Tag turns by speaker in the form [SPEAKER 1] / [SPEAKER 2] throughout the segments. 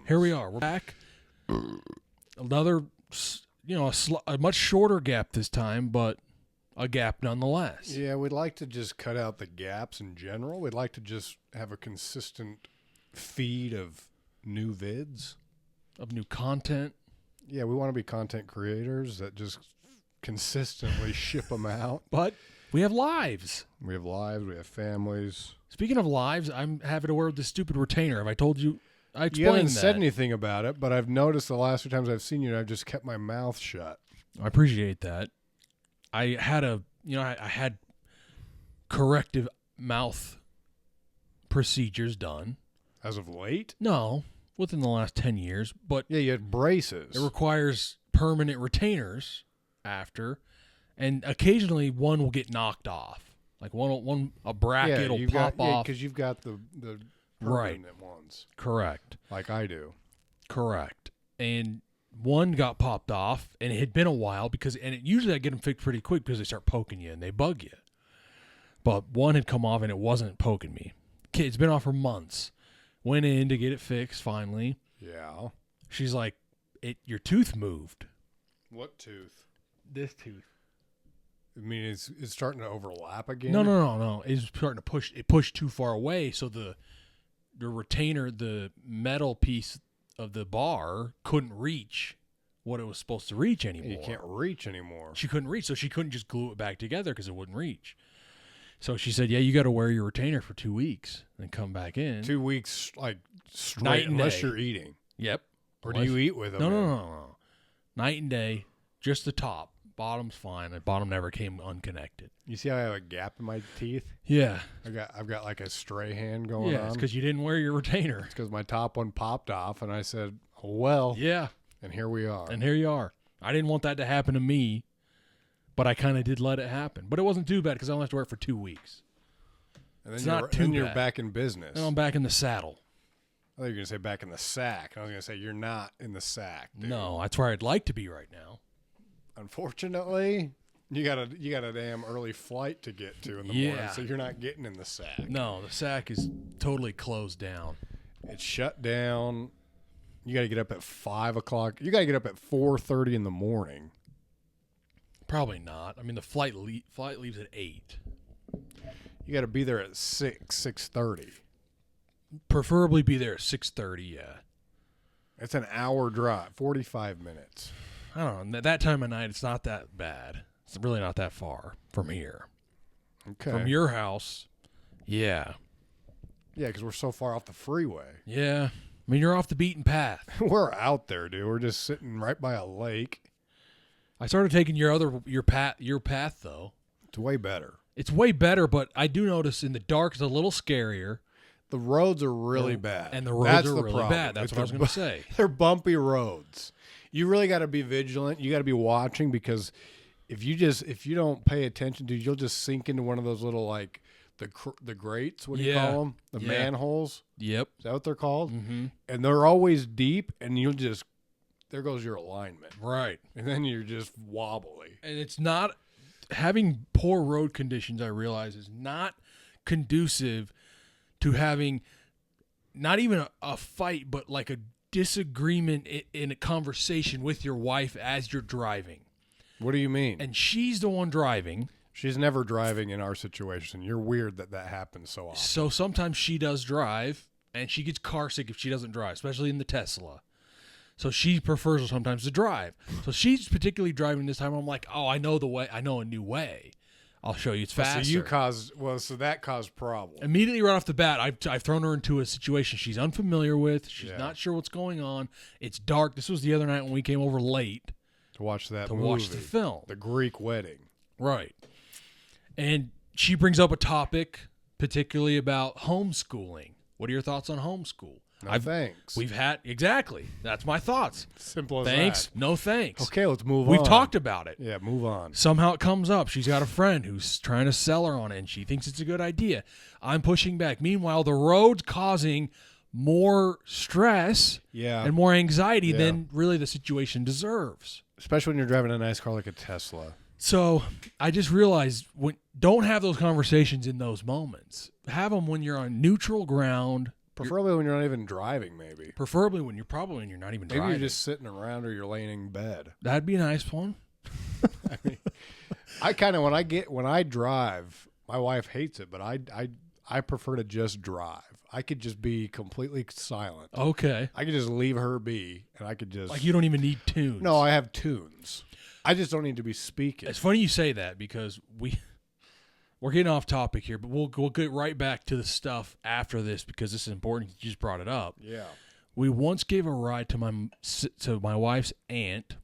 [SPEAKER 1] Here we are. We're back. Another, a much shorter gap this time, but a gap nonetheless.
[SPEAKER 2] Yeah, we'd like to just cut out the gaps in general. We'd like to just have a consistent feed of new vids.
[SPEAKER 1] Of new content.
[SPEAKER 2] Yeah, we want to be content creators that just consistently ship them out.
[SPEAKER 1] But we have lives.
[SPEAKER 2] We have lives. We have families.
[SPEAKER 1] Speaking of lives, I'm having to wear this stupid retainer. Have I told you? I explained
[SPEAKER 2] You haven't
[SPEAKER 1] that.
[SPEAKER 2] said anything about it, but I've noticed the last few times I've seen you, I've just kept my mouth shut.
[SPEAKER 1] I appreciate that. I had I had corrective mouth procedures done.
[SPEAKER 2] As of late?
[SPEAKER 1] No, within the last 10 years. But
[SPEAKER 2] yeah, you had braces.
[SPEAKER 1] It requires permanent retainers after, and occasionally one will get knocked off. Like a bracket will pop off.
[SPEAKER 2] Yeah, because you've got the permanent ones.
[SPEAKER 1] Correct.
[SPEAKER 2] Like I do.
[SPEAKER 1] Correct. And one got popped off, and it had been a while usually I get them fixed pretty quick because they start poking you and they bug you. But one had come off and it wasn't poking me. It's been off for months. Went in to get it fixed finally.
[SPEAKER 2] Yeah.
[SPEAKER 1] She's like, your tooth moved.
[SPEAKER 2] What tooth?
[SPEAKER 1] This tooth.
[SPEAKER 2] I mean, it's starting to overlap again?
[SPEAKER 1] No. It's starting to push. It pushed too far away, so the retainer, the metal piece of the bar, couldn't reach what it was supposed to reach anymore.
[SPEAKER 2] You can't reach anymore.
[SPEAKER 1] She couldn't reach, so she couldn't just glue it back together because it wouldn't reach. So she said, yeah, you got to wear your retainer for 2 weeks and come back in.
[SPEAKER 2] 2 weeks, like, straight,
[SPEAKER 1] night and
[SPEAKER 2] unless
[SPEAKER 1] day.
[SPEAKER 2] you're eating.
[SPEAKER 1] Yep.
[SPEAKER 2] Or do you eat with them?
[SPEAKER 1] No. Night and day, just the top. Bottom's fine. The bottom never came unconnected.
[SPEAKER 2] You see how I have a gap in my teeth?
[SPEAKER 1] Yeah.
[SPEAKER 2] I've got like a stray hand going on.
[SPEAKER 1] Yeah, it's because you didn't wear your retainer.
[SPEAKER 2] It's because my top one popped off, and I said, oh, well.
[SPEAKER 1] Yeah.
[SPEAKER 2] And here we are.
[SPEAKER 1] And here you are. I didn't want that to happen to me, but I kind of did let it happen. But it wasn't too bad because I only have to wear it for 2 weeks.
[SPEAKER 2] And then you're back in business.
[SPEAKER 1] And I'm back in the saddle.
[SPEAKER 2] I thought you were going to say back in the sack. I was going to say you're not in the sack, dude.
[SPEAKER 1] No, that's where I'd like to be right now.
[SPEAKER 2] Unfortunately, you got a damn early flight to get to in the morning, so you're not getting in the sack.
[SPEAKER 1] No, the sack is totally closed down.
[SPEAKER 2] It's shut down. You got to get up at 5 o'clock. You got to get up at 4:30 in the morning.
[SPEAKER 1] Probably not. I mean, the flight leaves at 8.
[SPEAKER 2] You got to be there at 6:30.
[SPEAKER 1] Preferably be there at 6:30. Yeah.
[SPEAKER 2] It's an hour drive, 45 minutes.
[SPEAKER 1] I don't know. That time of night, it's not that bad. It's really not that far from here.
[SPEAKER 2] Okay.
[SPEAKER 1] From your house, yeah.
[SPEAKER 2] Yeah, because we're so far off the freeway.
[SPEAKER 1] Yeah. I mean, you're off the beaten path.
[SPEAKER 2] We're out there, dude. We're just sitting right by a lake.
[SPEAKER 1] I started taking your path though.
[SPEAKER 2] It's way better.
[SPEAKER 1] It's way better, but I do notice in the dark it's a little scarier.
[SPEAKER 2] The roads are really bad.
[SPEAKER 1] And the roads are really bad. That's what I was going to say.
[SPEAKER 2] They're bumpy roads. You really got to be vigilant. You got to be watching because if you don't pay attention, dude, you'll just sink into one of those little like the grates. What do you call them? The manholes.
[SPEAKER 1] Yep.
[SPEAKER 2] Is that what they're called?
[SPEAKER 1] Mm-hmm.
[SPEAKER 2] And they're always deep, and there goes your alignment.
[SPEAKER 1] Right.
[SPEAKER 2] And then you're just wobbly.
[SPEAKER 1] And it's not having poor road conditions. I realize is not conducive to having not even a fight, but like a disagreement in a conversation with your wife as you're driving.
[SPEAKER 2] What do you mean?
[SPEAKER 1] And she's the one driving.
[SPEAKER 2] She's never driving in our situation. You're weird that happens so often.
[SPEAKER 1] So sometimes she does drive, and she gets car sick if she doesn't drive, especially in the Tesla. So she prefers sometimes to drive. So she's particularly driving this time. I'm like, oh, I know the way. I know a new way. I'll show you. It's faster.
[SPEAKER 2] So that caused problems.
[SPEAKER 1] Immediately right off the bat, I've thrown her into a situation she's unfamiliar with. She's not sure what's going on. It's dark. This was the other night when we came over late
[SPEAKER 2] to watch that
[SPEAKER 1] to
[SPEAKER 2] movie,
[SPEAKER 1] watch the film,
[SPEAKER 2] The Greek Wedding. Right.
[SPEAKER 1] And she brings up a topic, particularly about homeschooling. What are your thoughts on homeschool?
[SPEAKER 2] No thanks.
[SPEAKER 1] We've had exactly. That's my thoughts.
[SPEAKER 2] Simple as
[SPEAKER 1] thanks.
[SPEAKER 2] that.
[SPEAKER 1] No thanks.
[SPEAKER 2] Okay, let's move on.
[SPEAKER 1] We've talked about it.
[SPEAKER 2] Yeah, move on.
[SPEAKER 1] Somehow it comes up. She's got a friend who's trying to sell her on it, and she thinks it's a good idea. I'm pushing back. Meanwhile, the road's causing more stress and more anxiety than really the situation deserves.
[SPEAKER 2] Especially when you're driving a nice car like a Tesla.
[SPEAKER 1] So I just realized don't have those conversations in those moments. Have them when you're on neutral ground,
[SPEAKER 2] Preferably when you're not even driving, maybe.
[SPEAKER 1] Preferably when you're not even driving.
[SPEAKER 2] Maybe you're just sitting around or you're laying in bed.
[SPEAKER 1] That'd be a nice one.
[SPEAKER 2] I mean, I kind of when I drive, my wife hates it, but I prefer to just drive. I could just be completely silent.
[SPEAKER 1] Okay.
[SPEAKER 2] I could just leave her be, and I could just
[SPEAKER 1] Like you don't even need tunes.
[SPEAKER 2] No, I have tunes. I just don't need to be speaking.
[SPEAKER 1] It's funny you say that because we're getting off topic here, but we'll get right back to the stuff after this because this is important. You just brought it up.
[SPEAKER 2] Yeah.
[SPEAKER 1] We once gave a ride to my wife's aunt,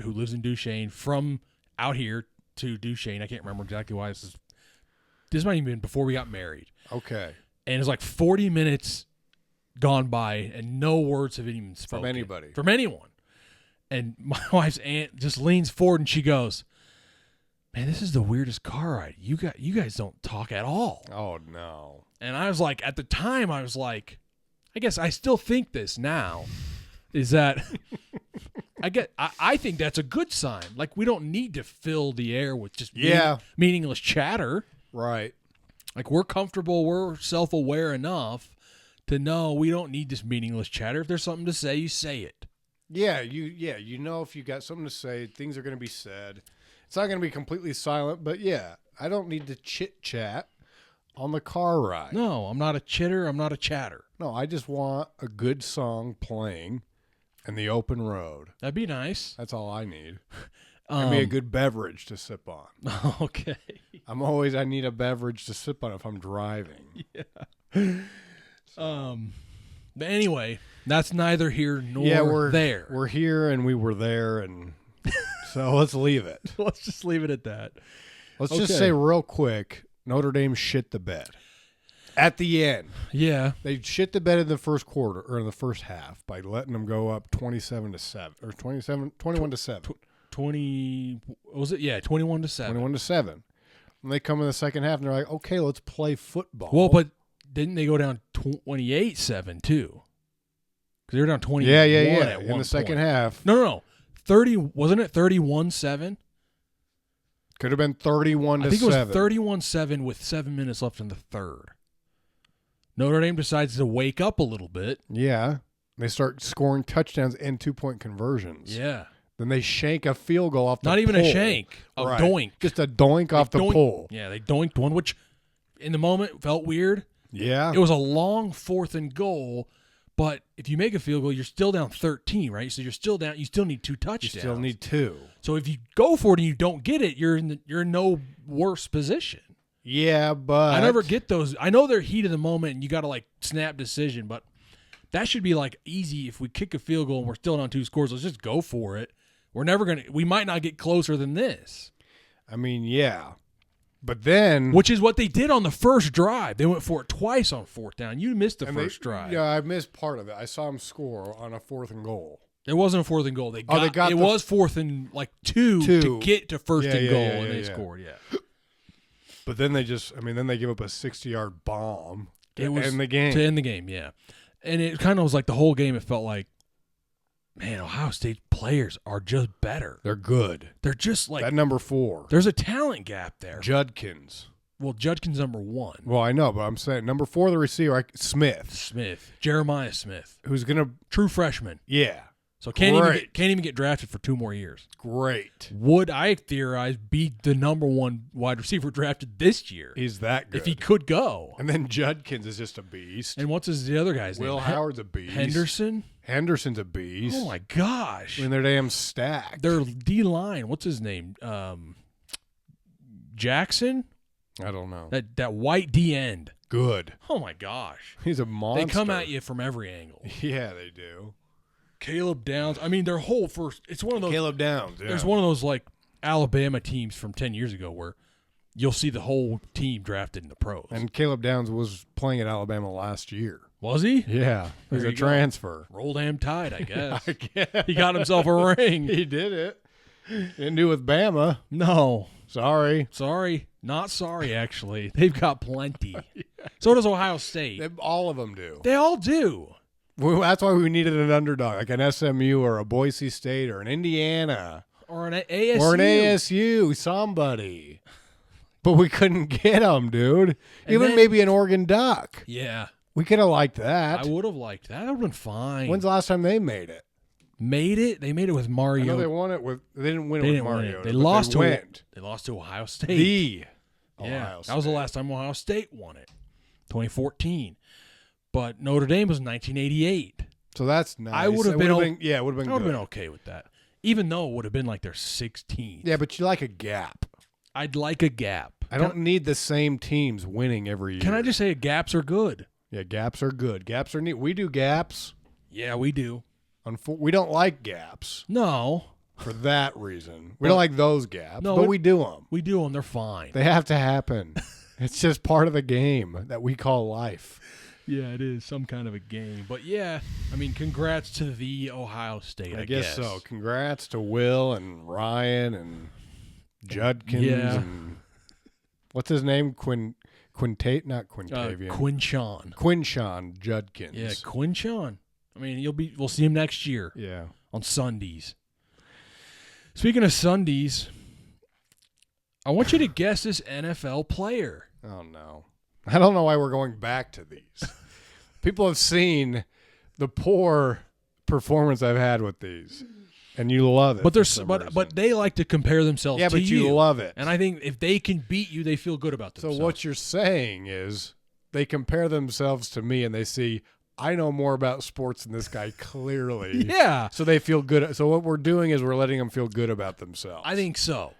[SPEAKER 1] who lives in Duchesne, from out here to Duchesne. I can't remember exactly why this might even been before we got married.
[SPEAKER 2] Okay.
[SPEAKER 1] And it's like 40 minutes gone by and no words have even spoken.
[SPEAKER 2] From anybody.
[SPEAKER 1] From anyone. And my wife's aunt just leans forward and she goes, "Man, this is the weirdest car ride. You guys don't talk at all."
[SPEAKER 2] Oh, no.
[SPEAKER 1] And I was like, at the time, I was like, I guess I still think this now, is that I think that's a good sign. Like, we don't need to fill the air with just meaningless chatter.
[SPEAKER 2] Right.
[SPEAKER 1] Like, we're comfortable, we're self-aware enough to know we don't need this meaningless chatter. If there's something to say, you say it.
[SPEAKER 2] Yeah, you know if you got something to say, things are going to be said. It's not going to be completely silent, but yeah, I don't need to chit-chat on the car ride.
[SPEAKER 1] No, I'm not a chitter, I'm not a chatter.
[SPEAKER 2] No, I just want a good song playing in the open road.
[SPEAKER 1] That'd be nice.
[SPEAKER 2] That's all I need. And be a good beverage to sip on.
[SPEAKER 1] Okay.
[SPEAKER 2] I need a beverage to sip on if I'm driving.
[SPEAKER 1] Yeah. But anyway, that's neither here nor there.
[SPEAKER 2] We're here and we were there, and so let's leave it.
[SPEAKER 1] Let's just leave it at that.
[SPEAKER 2] Let's just say real quick, Notre Dame shit the bed. At the end.
[SPEAKER 1] Yeah.
[SPEAKER 2] They shit the bed in the first quarter, or in the first half, by letting them go up 27-7, or 21-7.
[SPEAKER 1] 20, was it? Yeah, 21-7.
[SPEAKER 2] 21-7. And they come in the second half and they're like, okay, let's play football.
[SPEAKER 1] Well, but didn't they go down 28-7 too? Because they were down 21
[SPEAKER 2] yeah.
[SPEAKER 1] at
[SPEAKER 2] in
[SPEAKER 1] one
[SPEAKER 2] the second
[SPEAKER 1] point.
[SPEAKER 2] half.
[SPEAKER 1] No. 30, wasn't it 31-7?
[SPEAKER 2] Could have been 31-7.
[SPEAKER 1] I think it was 31-7 with 7 minutes left in the third. Notre Dame decides to wake up a little bit.
[SPEAKER 2] Yeah. They start scoring touchdowns and 2-point conversions.
[SPEAKER 1] Yeah.
[SPEAKER 2] Then they shank a field goal off the
[SPEAKER 1] Not even
[SPEAKER 2] pole.
[SPEAKER 1] a shank. A doink.
[SPEAKER 2] Just a doink off the pole.
[SPEAKER 1] Yeah, they doinked one, which in the moment felt weird.
[SPEAKER 2] Yeah.
[SPEAKER 1] It was a long 4th and goal, but if you make a field goal, you're still down 13, right? So you're still down. You still need 2 touchdowns.
[SPEAKER 2] You still need 2.
[SPEAKER 1] So if you go for it and you don't get it, you're in no worse position.
[SPEAKER 2] Yeah, but
[SPEAKER 1] I never get those. I know they're heat of the moment and you got to like snap decision, but that should be like easy. If we kick a field goal and we're still down 2 scores, let's just go for it. We might not get closer than this.
[SPEAKER 2] I mean, yeah. But then,
[SPEAKER 1] which is what they did on the first drive. They went for it twice on 4th down. You missed the first drive.
[SPEAKER 2] Yeah, I missed part of it. I saw them score on a 4th and goal.
[SPEAKER 1] It wasn't a 4th and goal. It was 4th and like 2 to get to 1st and goal, and they scored. Yeah.
[SPEAKER 2] But then they give up a 60-yard bomb
[SPEAKER 1] to end the game. Yeah. And it kind of was like the whole game. It felt like, man, Ohio State players are just better.
[SPEAKER 2] They're good.
[SPEAKER 1] They're just like
[SPEAKER 2] that number 4.
[SPEAKER 1] There's a talent gap there.
[SPEAKER 2] Judkins.
[SPEAKER 1] Well, Judkins number 1.
[SPEAKER 2] Well, I know, but I'm saying number 4, the receiver, Smith,
[SPEAKER 1] Jeremiah Smith,
[SPEAKER 2] who's gonna
[SPEAKER 1] true freshman.
[SPEAKER 2] Yeah.
[SPEAKER 1] So can't even get drafted for 2 more years.
[SPEAKER 2] Great.
[SPEAKER 1] Would I theorize be the number 1 wide receiver drafted this year?
[SPEAKER 2] He's that good.
[SPEAKER 1] If he could go.
[SPEAKER 2] And then Judkins is just a beast.
[SPEAKER 1] And what's the other guy's name?
[SPEAKER 2] Will Howard's a beast. Henderson's a beast.
[SPEAKER 1] Oh my gosh.
[SPEAKER 2] I mean, they're damn stacked.
[SPEAKER 1] Their D-line, what's his name? Jackson?
[SPEAKER 2] I don't know.
[SPEAKER 1] That white D-end.
[SPEAKER 2] Good.
[SPEAKER 1] Oh my gosh.
[SPEAKER 2] He's a monster.
[SPEAKER 1] They come at you from every angle.
[SPEAKER 2] Yeah, they do.
[SPEAKER 1] Caleb Downs. I mean, their whole first. It's one of those.
[SPEAKER 2] Caleb Downs. Yeah.
[SPEAKER 1] There's one of those like Alabama teams from 10 years ago where you'll see the whole team drafted in the pros.
[SPEAKER 2] And Caleb Downs was playing at Alabama last year.
[SPEAKER 1] Was he?
[SPEAKER 2] Yeah. He's a transfer.
[SPEAKER 1] Roll damn tide, I guess. He got himself a ring.
[SPEAKER 2] He did it. Didn't do it with Bama.
[SPEAKER 1] No.
[SPEAKER 2] Sorry.
[SPEAKER 1] Not sorry, actually. They've got plenty. So does Ohio State.
[SPEAKER 2] All of them do.
[SPEAKER 1] They all do.
[SPEAKER 2] Well, that's why we needed an underdog, like an SMU or a Boise State or an Indiana.
[SPEAKER 1] Or an ASU.
[SPEAKER 2] Or an ASU, somebody. But we couldn't get them, dude. Even maybe an Oregon Duck.
[SPEAKER 1] Yeah.
[SPEAKER 2] We could have liked that.
[SPEAKER 1] I would have liked that. That would have been fine.
[SPEAKER 2] When's the last time they made it?
[SPEAKER 1] Made it? They made it with Mario.
[SPEAKER 2] I know they won it with. They didn't win it
[SPEAKER 1] They
[SPEAKER 2] with
[SPEAKER 1] didn't win
[SPEAKER 2] Mario.
[SPEAKER 1] it. They lost to.
[SPEAKER 2] went.
[SPEAKER 1] They lost to Ohio State.
[SPEAKER 2] The
[SPEAKER 1] yeah,
[SPEAKER 2] Ohio State.
[SPEAKER 1] that was the last time Ohio State won it, 2014. But Notre Dame was 1988.
[SPEAKER 2] So that's nice.
[SPEAKER 1] I would have been.
[SPEAKER 2] Yeah, it would have been.
[SPEAKER 1] I would have
[SPEAKER 2] good.
[SPEAKER 1] been okay with that, even though it would have been like their 16th.
[SPEAKER 2] Yeah, but you like a gap.
[SPEAKER 1] I'd like a gap.
[SPEAKER 2] I don't need the same teams winning every year.
[SPEAKER 1] Can I just say gaps are good?
[SPEAKER 2] Yeah, gaps are good. Gaps are neat. We do gaps.
[SPEAKER 1] Yeah, we do.
[SPEAKER 2] We don't like gaps
[SPEAKER 1] No,
[SPEAKER 2] for that reason. We don't like those gaps,
[SPEAKER 1] No,
[SPEAKER 2] but we do them.
[SPEAKER 1] we do them. They're fine.
[SPEAKER 2] They have to happen. It's just part of the game that we call life.
[SPEAKER 1] Yeah, it is some kind of a game. But yeah, I mean, congrats to the Ohio State. I
[SPEAKER 2] guess so. Congrats to Will and Ryan and Judkins
[SPEAKER 1] Yeah.
[SPEAKER 2] and what's his name? Quintate, not Quintavian. Quinshawn Judkins.
[SPEAKER 1] Yeah, Quinshawn. I mean, we'll see him next year.
[SPEAKER 2] Yeah.
[SPEAKER 1] On Sundays. Speaking of Sundays, I want you to guess this NFL player.
[SPEAKER 2] Oh no. I don't know why we're going back to these. People have seen the poor performance I've had with these, and you love it.
[SPEAKER 1] But they like to compare themselves
[SPEAKER 2] yeah,
[SPEAKER 1] to
[SPEAKER 2] but you love it.
[SPEAKER 1] And I think if they can beat you, they feel good about themselves.
[SPEAKER 2] So what you're saying is they compare themselves to me and they see I know more about sports than this guy clearly.
[SPEAKER 1] Yeah.
[SPEAKER 2] So they feel good. So what we're doing is we're letting them feel good about themselves.
[SPEAKER 1] I think so.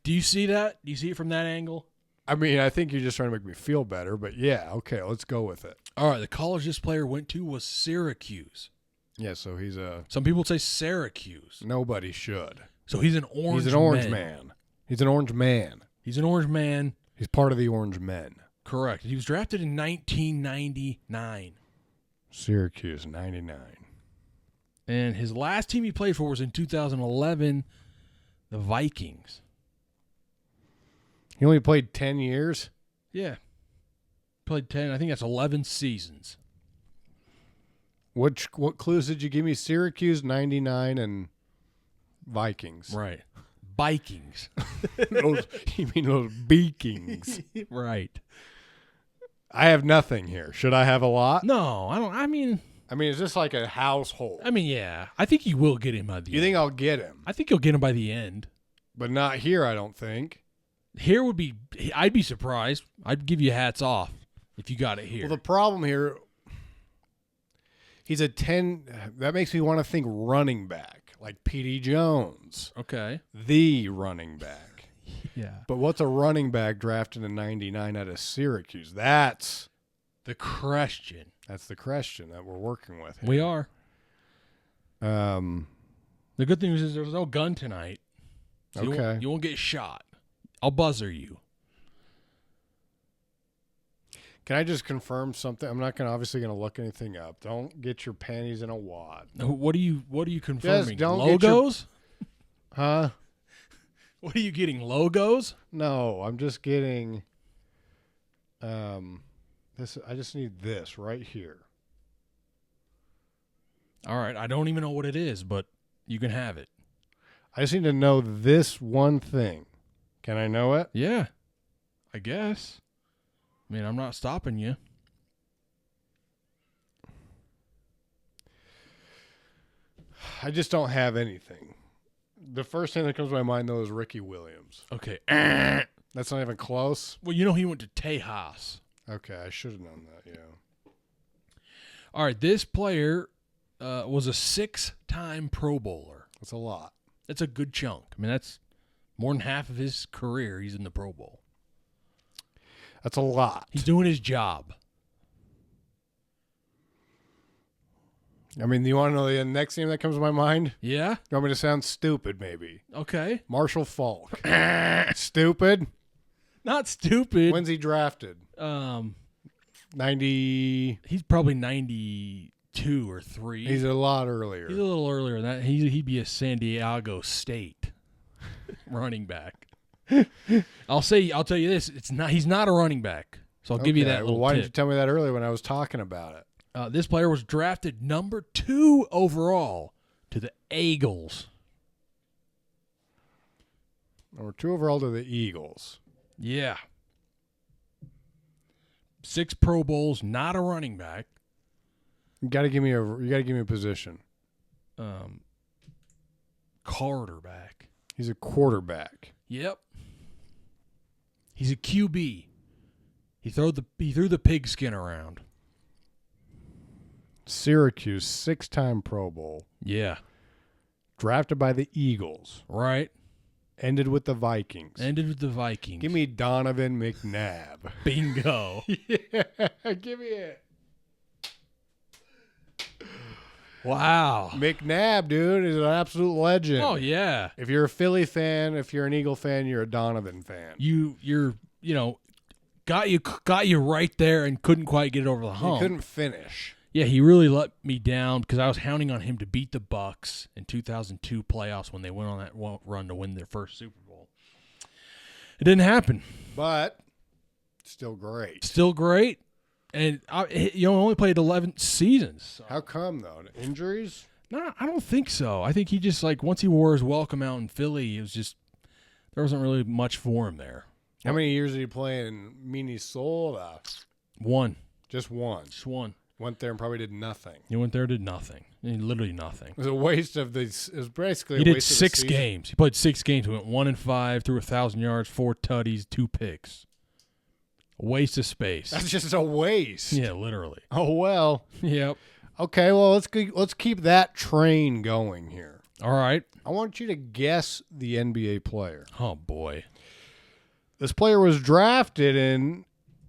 [SPEAKER 1] Do you see that? Do you see it from that angle?
[SPEAKER 2] I mean, I think you're just trying to make me feel better, but yeah, okay, let's go with it.
[SPEAKER 1] All right, the college this player went to was Syracuse.
[SPEAKER 2] Yeah, so he's
[SPEAKER 1] Some people say Syracuse.
[SPEAKER 2] Nobody should.
[SPEAKER 1] So he's an orange man.
[SPEAKER 2] He's an orange man. He's an orange man.
[SPEAKER 1] He's an orange man.
[SPEAKER 2] He's part of the Orange Men.
[SPEAKER 1] Correct. He was drafted in 1999.
[SPEAKER 2] Syracuse, 99.
[SPEAKER 1] And his last team he played for was in 2011, the Vikings.
[SPEAKER 2] He only played 10 years?
[SPEAKER 1] Yeah. Played 10. I think that's 11 seasons.
[SPEAKER 2] What clues did you give me? Syracuse, 99, and Vikings.
[SPEAKER 1] Right. Vikings.
[SPEAKER 2] You mean those Beakings.
[SPEAKER 1] Right.
[SPEAKER 2] I have nothing here. Should I have a lot?
[SPEAKER 1] No, I don't. I mean,
[SPEAKER 2] is this like a household?
[SPEAKER 1] yeah. I think you will get him by the end.
[SPEAKER 2] You think I'll get him?
[SPEAKER 1] I think you'll get him by the end.
[SPEAKER 2] But not here, I don't think.
[SPEAKER 1] Here would be, I'd be surprised. I'd give you hats off if you got it here.
[SPEAKER 2] Well, the problem here, he's a 10. That makes me want to think running back, like P.D. Jones.
[SPEAKER 1] Okay.
[SPEAKER 2] The running back.
[SPEAKER 1] Yeah.
[SPEAKER 2] But what's a running back drafted in 99 out of Syracuse? That's
[SPEAKER 1] the question.
[SPEAKER 2] That's the question that we're working with here.
[SPEAKER 1] We are.
[SPEAKER 2] Um,
[SPEAKER 1] The good thing is there's no gun tonight. So
[SPEAKER 2] okay.
[SPEAKER 1] You won't get shot. I'll buzzer you.
[SPEAKER 2] Can I just confirm something? I'm not obviously going to look anything up. Don't get your panties in a wad.
[SPEAKER 1] What are you confirming?
[SPEAKER 2] Don't
[SPEAKER 1] logos?
[SPEAKER 2] Huh?
[SPEAKER 1] What are you getting? Logos?
[SPEAKER 2] No, I'm just getting this. I just need this right here.
[SPEAKER 1] All right. I don't even know what it is, but you can have it.
[SPEAKER 2] I just need to know this one thing. Can I know it?
[SPEAKER 1] Yeah, I guess. I mean, I'm not stopping you.
[SPEAKER 2] I just don't have anything. The first thing that comes to my mind, though, is Ricky Williams.
[SPEAKER 1] Okay.
[SPEAKER 2] That's not even close.
[SPEAKER 1] Well, you know he went to Tejas.
[SPEAKER 2] Okay, I should have known that, yeah.
[SPEAKER 1] All right, this player was a 6-time Pro Bowler.
[SPEAKER 2] That's a lot.
[SPEAKER 1] That's a good chunk. I mean, that's more than half of his career he's in the Pro Bowl.
[SPEAKER 2] That's a lot.
[SPEAKER 1] He's doing his job.
[SPEAKER 2] I mean, you want to know the next name that comes to my mind?
[SPEAKER 1] Yeah?
[SPEAKER 2] You want me to sound stupid, maybe?
[SPEAKER 1] Okay.
[SPEAKER 2] Marshall Falk. Stupid?
[SPEAKER 1] Not stupid.
[SPEAKER 2] When's he drafted? 90.
[SPEAKER 1] He's probably 92 or 3.
[SPEAKER 2] He's a lot earlier.
[SPEAKER 1] He's a little earlier than that. He'd be a San Diego State running back. I'll tell you this, he's not a running back. So I'll give you that little
[SPEAKER 2] why
[SPEAKER 1] tip.
[SPEAKER 2] didn't you tell me that earlier when I was talking about it?
[SPEAKER 1] This player was drafted number 2 overall to the Eagles.
[SPEAKER 2] Number 2 overall to the Eagles.
[SPEAKER 1] Yeah. 6 Pro Bowls, not a running back.
[SPEAKER 2] You got to give me a position.
[SPEAKER 1] Quarterback.
[SPEAKER 2] He's a quarterback.
[SPEAKER 1] Yep. He's a QB. He threw the pigskin around.
[SPEAKER 2] Syracuse, 6-time Pro Bowl.
[SPEAKER 1] Yeah.
[SPEAKER 2] Drafted by the Eagles.
[SPEAKER 1] Right.
[SPEAKER 2] Ended with the Vikings.
[SPEAKER 1] Give
[SPEAKER 2] me Donovan McNabb.
[SPEAKER 1] Bingo.
[SPEAKER 2] Yeah, give me it.
[SPEAKER 1] Wow.
[SPEAKER 2] McNabb, dude, is an absolute legend.
[SPEAKER 1] Oh yeah.
[SPEAKER 2] If you're a Philly fan, if you're an Eagle fan, you're a Donovan fan.
[SPEAKER 1] You're got you right there and couldn't quite get it over the hump.
[SPEAKER 2] He couldn't finish.
[SPEAKER 1] Yeah, he really let me down because I was hounding on him to beat the Bucks in 2002 playoffs when they went on that run to win their first Super Bowl. It didn't happen.
[SPEAKER 2] But still great.
[SPEAKER 1] Still great. And only played 11 seasons. So.
[SPEAKER 2] How come, though? Injuries?
[SPEAKER 1] No, I don't think so. I think he just, once he wore his welcome out in Philly, it was just, there wasn't really much for him there.
[SPEAKER 2] How many years did he play in Minnesota?
[SPEAKER 1] One.
[SPEAKER 2] Just one.
[SPEAKER 1] Just one.
[SPEAKER 2] Went there and probably did nothing.
[SPEAKER 1] He went there, did nothing. Literally nothing.
[SPEAKER 2] It was a waste of this. It was basically
[SPEAKER 1] he
[SPEAKER 2] a
[SPEAKER 1] did
[SPEAKER 2] waste
[SPEAKER 1] 6
[SPEAKER 2] of the season.
[SPEAKER 1] games. He played 6 games. He went 1-5, threw 1,000 yards, 4 tutties, 2 picks. A waste of space.
[SPEAKER 2] That's just a waste.
[SPEAKER 1] Yeah, literally.
[SPEAKER 2] Oh well.
[SPEAKER 1] Yep.
[SPEAKER 2] Okay, well let's keep that train going here.
[SPEAKER 1] All right.
[SPEAKER 2] I want you to guess the NBA player.
[SPEAKER 1] Oh boy.
[SPEAKER 2] This player was drafted in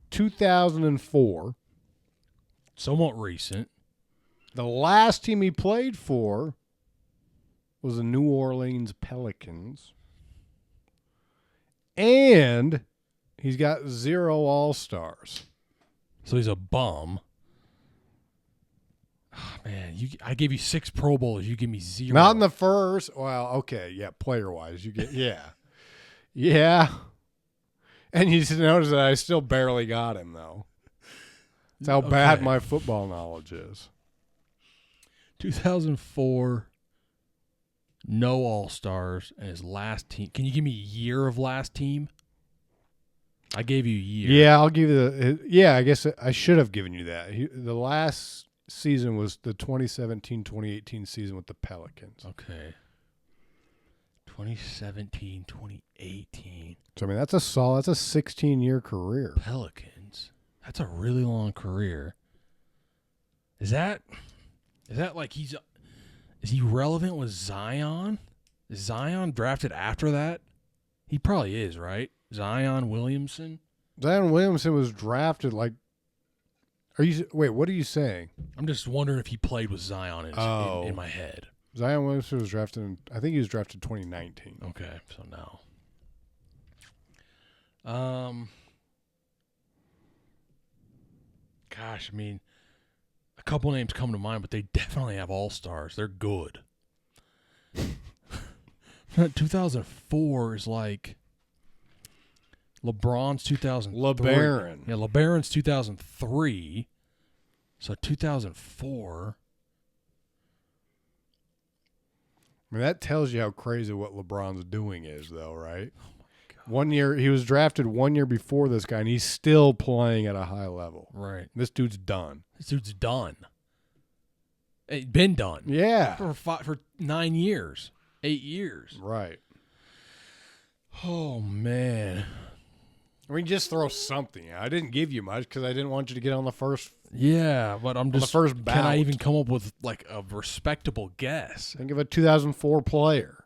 [SPEAKER 2] 2004.
[SPEAKER 1] Somewhat recent.
[SPEAKER 2] The last team he played for was the New Orleans Pelicans. And he's got 0 All-Stars.
[SPEAKER 1] So he's a bum. Oh, man, I gave you 6 Pro Bowls. You give me 0.
[SPEAKER 2] Not in the first. Well, okay, yeah, player-wise, you get yeah. And you should notice that I still barely got him, though. That's how bad my football knowledge is.
[SPEAKER 1] 2004, no All-Stars, and his last team. Can you give me a year of last team? I gave you a year.
[SPEAKER 2] Yeah, I'll give you I guess I should have given you that. The last season was the 2017-2018 season with the Pelicans.
[SPEAKER 1] Okay. 2017, 2018.
[SPEAKER 2] So, I mean, that's a 16-year career.
[SPEAKER 1] Pelicans. That's a really long career. Is that like is he relevant with Zion? Is Zion drafted after that? He probably is, right? Zion Williamson?
[SPEAKER 2] Zion Williamson was drafted what are you saying?
[SPEAKER 1] I'm just wondering if he played with Zion in my head.
[SPEAKER 2] Zion Williamson was drafted I think he was drafted 2019.
[SPEAKER 1] Okay, so no. Gosh, I mean, a couple names come to mind, but they definitely have all-stars. They're good. 2004 is like LeBron's 2003.
[SPEAKER 2] LeBaron.
[SPEAKER 1] Yeah, LeBaron's 2003. So 2004.
[SPEAKER 2] I mean, that tells you how crazy what LeBron's doing is, though, right? Oh, my God. 1 year, he was drafted 1 year before this guy, and he's still playing at a high level.
[SPEAKER 1] Right.
[SPEAKER 2] This dude's done.
[SPEAKER 1] It's been done.
[SPEAKER 2] Yeah.
[SPEAKER 1] For 9 years. 8 years.
[SPEAKER 2] Right.
[SPEAKER 1] Oh, man.
[SPEAKER 2] I mean, just throw something. I didn't give you much because I didn't want you to get on the first.
[SPEAKER 1] Yeah, but I'm just.
[SPEAKER 2] The first bout.
[SPEAKER 1] Can I even come up with like a respectable guess?
[SPEAKER 2] Think of a 2004 player.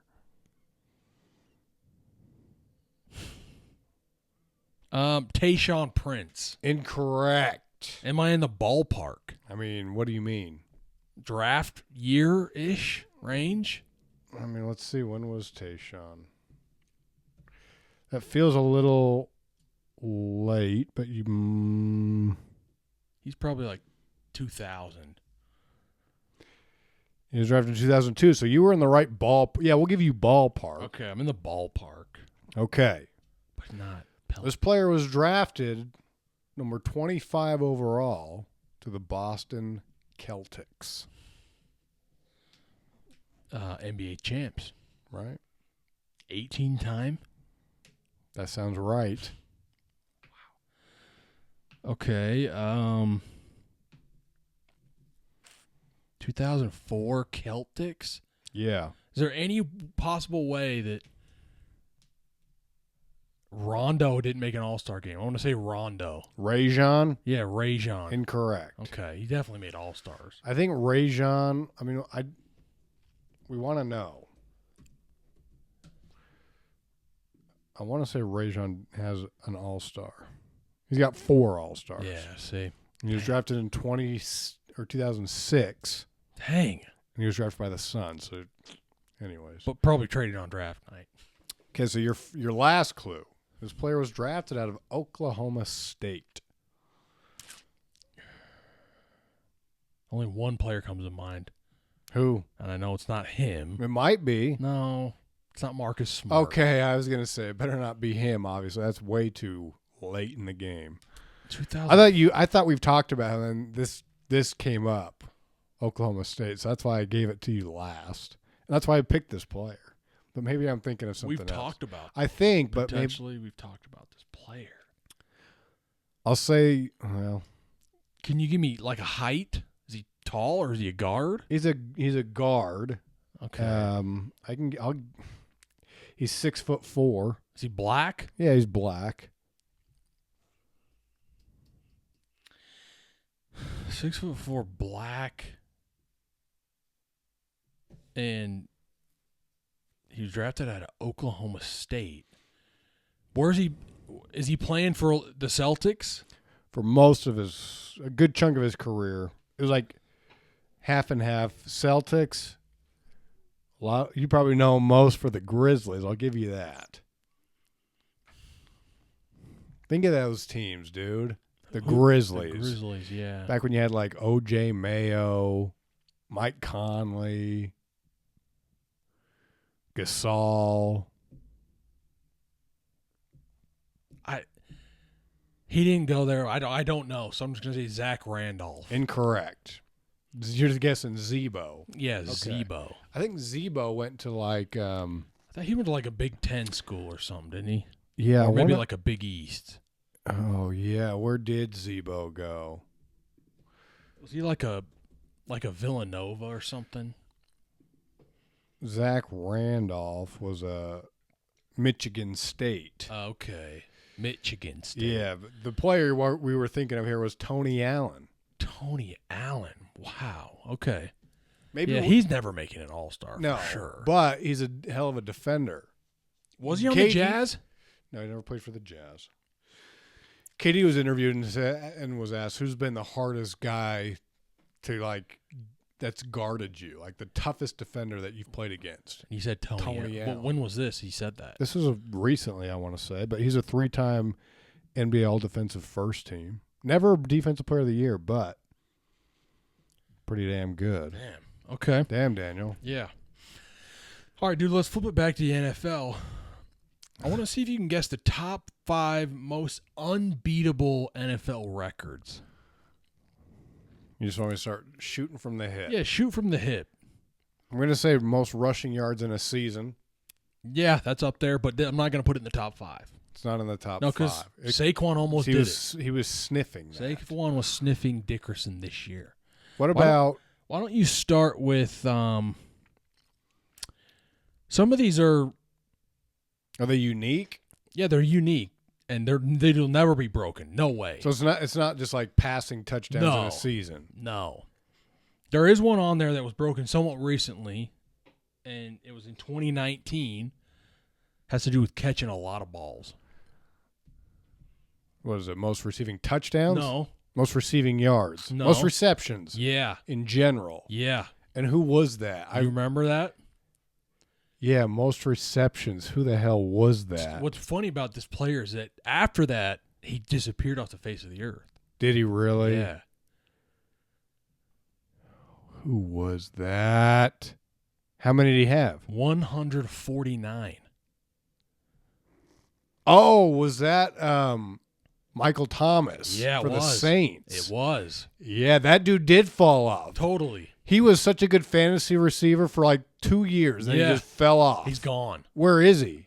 [SPEAKER 1] Tayshaun Prince.
[SPEAKER 2] Incorrect.
[SPEAKER 1] Am I in the ballpark?
[SPEAKER 2] I mean, what do you mean?
[SPEAKER 1] Draft year-ish range?
[SPEAKER 2] I mean, let's see. When was Tayshaun? That feels a little late, but you.
[SPEAKER 1] He's probably like 2000.
[SPEAKER 2] He was drafted in 2002, so you were in the right ball. Yeah, we'll give you ballpark.
[SPEAKER 1] Okay, I'm in the ballpark.
[SPEAKER 2] Okay.
[SPEAKER 1] But not Pelicans.
[SPEAKER 2] This player was drafted number 25 overall to the Boston Celtics.
[SPEAKER 1] NBA champs.
[SPEAKER 2] Right?
[SPEAKER 1] 18-time.
[SPEAKER 2] That sounds right.
[SPEAKER 1] Okay. 2004 Celtics.
[SPEAKER 2] Yeah.
[SPEAKER 1] Is there any possible way that Rondo didn't make an All-Star game? I want to say Rondo.
[SPEAKER 2] Rajon?
[SPEAKER 1] Yeah, Rajon.
[SPEAKER 2] Incorrect.
[SPEAKER 1] Okay, he definitely made All-Stars.
[SPEAKER 2] I think Rajon, we want to know. I want to say Rajon has an All-Star. He's got 4 All-Stars.
[SPEAKER 1] Yeah, see.
[SPEAKER 2] He was drafted in 2006.
[SPEAKER 1] Dang.
[SPEAKER 2] And he was drafted by the Suns. So, anyways.
[SPEAKER 1] But probably traded on draft night.
[SPEAKER 2] Okay, so your last clue. This player was drafted out of Oklahoma State.
[SPEAKER 1] Only one player comes to mind.
[SPEAKER 2] Who?
[SPEAKER 1] And I know it's not him.
[SPEAKER 2] It might be.
[SPEAKER 1] No, it's not Marcus Smart.
[SPEAKER 2] Okay, I was going to say, it better not be him, obviously. That's way too late in the game.
[SPEAKER 1] 2000.
[SPEAKER 2] I thought we've talked about it, and this came up, Oklahoma State. So that's why I gave it to you last. And that's why I picked this player. But maybe I'm thinking of something
[SPEAKER 1] We've
[SPEAKER 2] else.
[SPEAKER 1] talked about
[SPEAKER 2] I think, but maybe
[SPEAKER 1] potentially we've talked about this player.
[SPEAKER 2] I'll say, well,
[SPEAKER 1] Can you give me like a height? Is he tall or is he a guard?
[SPEAKER 2] he's a guard.
[SPEAKER 1] Okay.
[SPEAKER 2] He's 6'4".
[SPEAKER 1] Is he black?
[SPEAKER 2] Yeah, he's black.
[SPEAKER 1] 6'4", black, and he was drafted out of Oklahoma State. Where's he? Is he playing for the Celtics?
[SPEAKER 2] For a good chunk of his career, it was like half and half. Celtics. You probably know him most for the Grizzlies. I'll give you that. Think of those teams, dude. The Grizzlies.
[SPEAKER 1] The Grizzlies, yeah.
[SPEAKER 2] Back when you had like O.J. Mayo, Mike Conley, Gasol.
[SPEAKER 1] He didn't go there. I don't know. So I'm just gonna say Zach Randolph.
[SPEAKER 2] Incorrect. You're just guessing Zebo.
[SPEAKER 1] Yeah,
[SPEAKER 2] Okay.
[SPEAKER 1] Zebo.
[SPEAKER 2] I think Zebo went to like
[SPEAKER 1] I thought he went to like a Big Ten school or something, didn't he?
[SPEAKER 2] yeah,
[SPEAKER 1] Or maybe like a Big East.
[SPEAKER 2] oh yeah, where did Zebo go?
[SPEAKER 1] Was he like a Villanova or something?
[SPEAKER 2] Zach Randolph was a Michigan State.
[SPEAKER 1] Okay, Michigan State.
[SPEAKER 2] Yeah, but the player we were thinking of here was Tony Allen.
[SPEAKER 1] Tony Allen. Wow. Okay.
[SPEAKER 2] Maybe
[SPEAKER 1] Yeah, he's never making an All-Star
[SPEAKER 2] no,
[SPEAKER 1] for sure.
[SPEAKER 2] but he's a hell of a defender.
[SPEAKER 1] Was he on the
[SPEAKER 2] KD
[SPEAKER 1] Jazz?
[SPEAKER 2] No, he never played for the Jazz. KD was interviewed and was asked, who's been the hardest guy to that's guarded you, like the toughest defender that you've played against?
[SPEAKER 1] He said Tony Allen.
[SPEAKER 2] Allen.
[SPEAKER 1] When was this? He said that.
[SPEAKER 2] This was recently, I want to say, but he's a 3-time NBA All-Defensive First Team. Never Defensive Player of the Year, but pretty damn good.
[SPEAKER 1] Damn. Okay.
[SPEAKER 2] Damn, Daniel.
[SPEAKER 1] Yeah. All right, dude, let's flip it back to the NFL. I want to see if you can guess the top 5 most unbeatable NFL records.
[SPEAKER 2] You just want me to start shooting from the hip.
[SPEAKER 1] Yeah, shoot from the hip.
[SPEAKER 2] I'm going to say most rushing yards in a season.
[SPEAKER 1] Yeah, that's up there, but I'm not going to put it in the top 5.
[SPEAKER 2] It's not in the top
[SPEAKER 1] No, because
[SPEAKER 2] 5.
[SPEAKER 1] Saquon almost did it.
[SPEAKER 2] He was sniffing that.
[SPEAKER 1] Saquon was sniffing Dickerson this year.
[SPEAKER 2] What about...
[SPEAKER 1] Why don't you start with some of these are
[SPEAKER 2] Are they unique?
[SPEAKER 1] Yeah, they're unique and they'll never be broken. No way.
[SPEAKER 2] So it's not just like passing touchdowns in
[SPEAKER 1] No.
[SPEAKER 2] a season.
[SPEAKER 1] No. There is one on there that was broken somewhat recently, and it was in 2019. Has to do with catching a lot of balls.
[SPEAKER 2] What is it? Most receiving touchdowns?
[SPEAKER 1] No.
[SPEAKER 2] Most receiving yards?
[SPEAKER 1] No.
[SPEAKER 2] Most receptions?
[SPEAKER 1] Yeah.
[SPEAKER 2] In general?
[SPEAKER 1] Yeah.
[SPEAKER 2] And who was that?
[SPEAKER 1] You remember that?
[SPEAKER 2] Yeah, most receptions. Who the hell was that?
[SPEAKER 1] What's funny about this player is that after that, he disappeared off the face of the earth.
[SPEAKER 2] Did he really?
[SPEAKER 1] Yeah.
[SPEAKER 2] Who was that? How many did he have?
[SPEAKER 1] 149.
[SPEAKER 2] Oh, was that Michael Thomas?
[SPEAKER 1] Yeah, it
[SPEAKER 2] for the
[SPEAKER 1] was.
[SPEAKER 2] Saints.
[SPEAKER 1] It was.
[SPEAKER 2] Yeah, that dude did fall off.
[SPEAKER 1] Totally.
[SPEAKER 2] He was such a good fantasy receiver for like 2 years, and
[SPEAKER 1] Yeah.
[SPEAKER 2] he just fell off.
[SPEAKER 1] He's gone.
[SPEAKER 2] Where is he?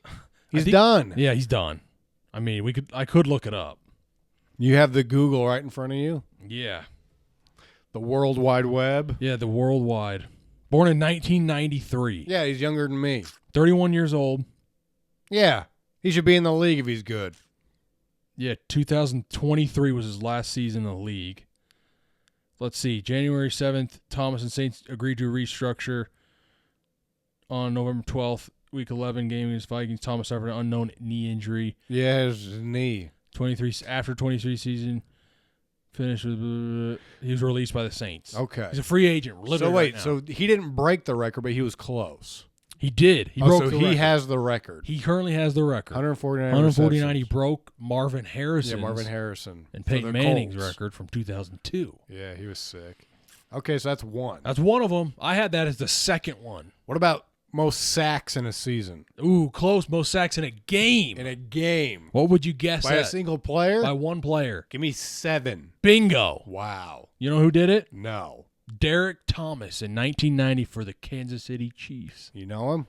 [SPEAKER 2] He's
[SPEAKER 1] think-
[SPEAKER 2] done.
[SPEAKER 1] Yeah, he's done. I mean, I could look it up.
[SPEAKER 2] You have the Google right in front of you?
[SPEAKER 1] Yeah.
[SPEAKER 2] The World Wide Web?
[SPEAKER 1] Yeah, the worldwide. Born in 1993.
[SPEAKER 2] Yeah, he's younger than me.
[SPEAKER 1] 31 years old.
[SPEAKER 2] Yeah, he should be in the league if he's good.
[SPEAKER 1] Yeah, 2023 was his last season in the league. Let's see. January 7th, Thomas and Saints agreed to restructure. On November 12th, Week 11 game against Vikings, Thomas suffered an unknown knee injury.
[SPEAKER 2] Yeah, his knee.
[SPEAKER 1] 23 after 23 season, finished with he was released by the Saints.
[SPEAKER 2] Okay.
[SPEAKER 1] He's a free agent.
[SPEAKER 2] So wait,
[SPEAKER 1] right now.
[SPEAKER 2] so he didn't break the record, but he was close.
[SPEAKER 1] He did. He broke
[SPEAKER 2] so
[SPEAKER 1] the
[SPEAKER 2] he
[SPEAKER 1] record.
[SPEAKER 2] has the record.
[SPEAKER 1] He currently has the record.
[SPEAKER 2] 149.
[SPEAKER 1] 149. He broke Marvin Harrison's.
[SPEAKER 2] Yeah, Marvin Harrison
[SPEAKER 1] and
[SPEAKER 2] for
[SPEAKER 1] Peyton
[SPEAKER 2] the
[SPEAKER 1] Manning's
[SPEAKER 2] Colts.
[SPEAKER 1] record from 2002.
[SPEAKER 2] Yeah, he was sick. Okay, so that's one.
[SPEAKER 1] That's one of them. I had that as the second one.
[SPEAKER 2] What about most sacks in a season?
[SPEAKER 1] Ooh, close. Most sacks in a game.
[SPEAKER 2] In a game.
[SPEAKER 1] What would you guess
[SPEAKER 2] By
[SPEAKER 1] at?
[SPEAKER 2] a single player?
[SPEAKER 1] By one player.
[SPEAKER 2] Give me 7.
[SPEAKER 1] Bingo.
[SPEAKER 2] Wow.
[SPEAKER 1] You know who did it?
[SPEAKER 2] No.
[SPEAKER 1] Derek Thomas in 1990 for the Kansas City Chiefs.
[SPEAKER 2] You know him?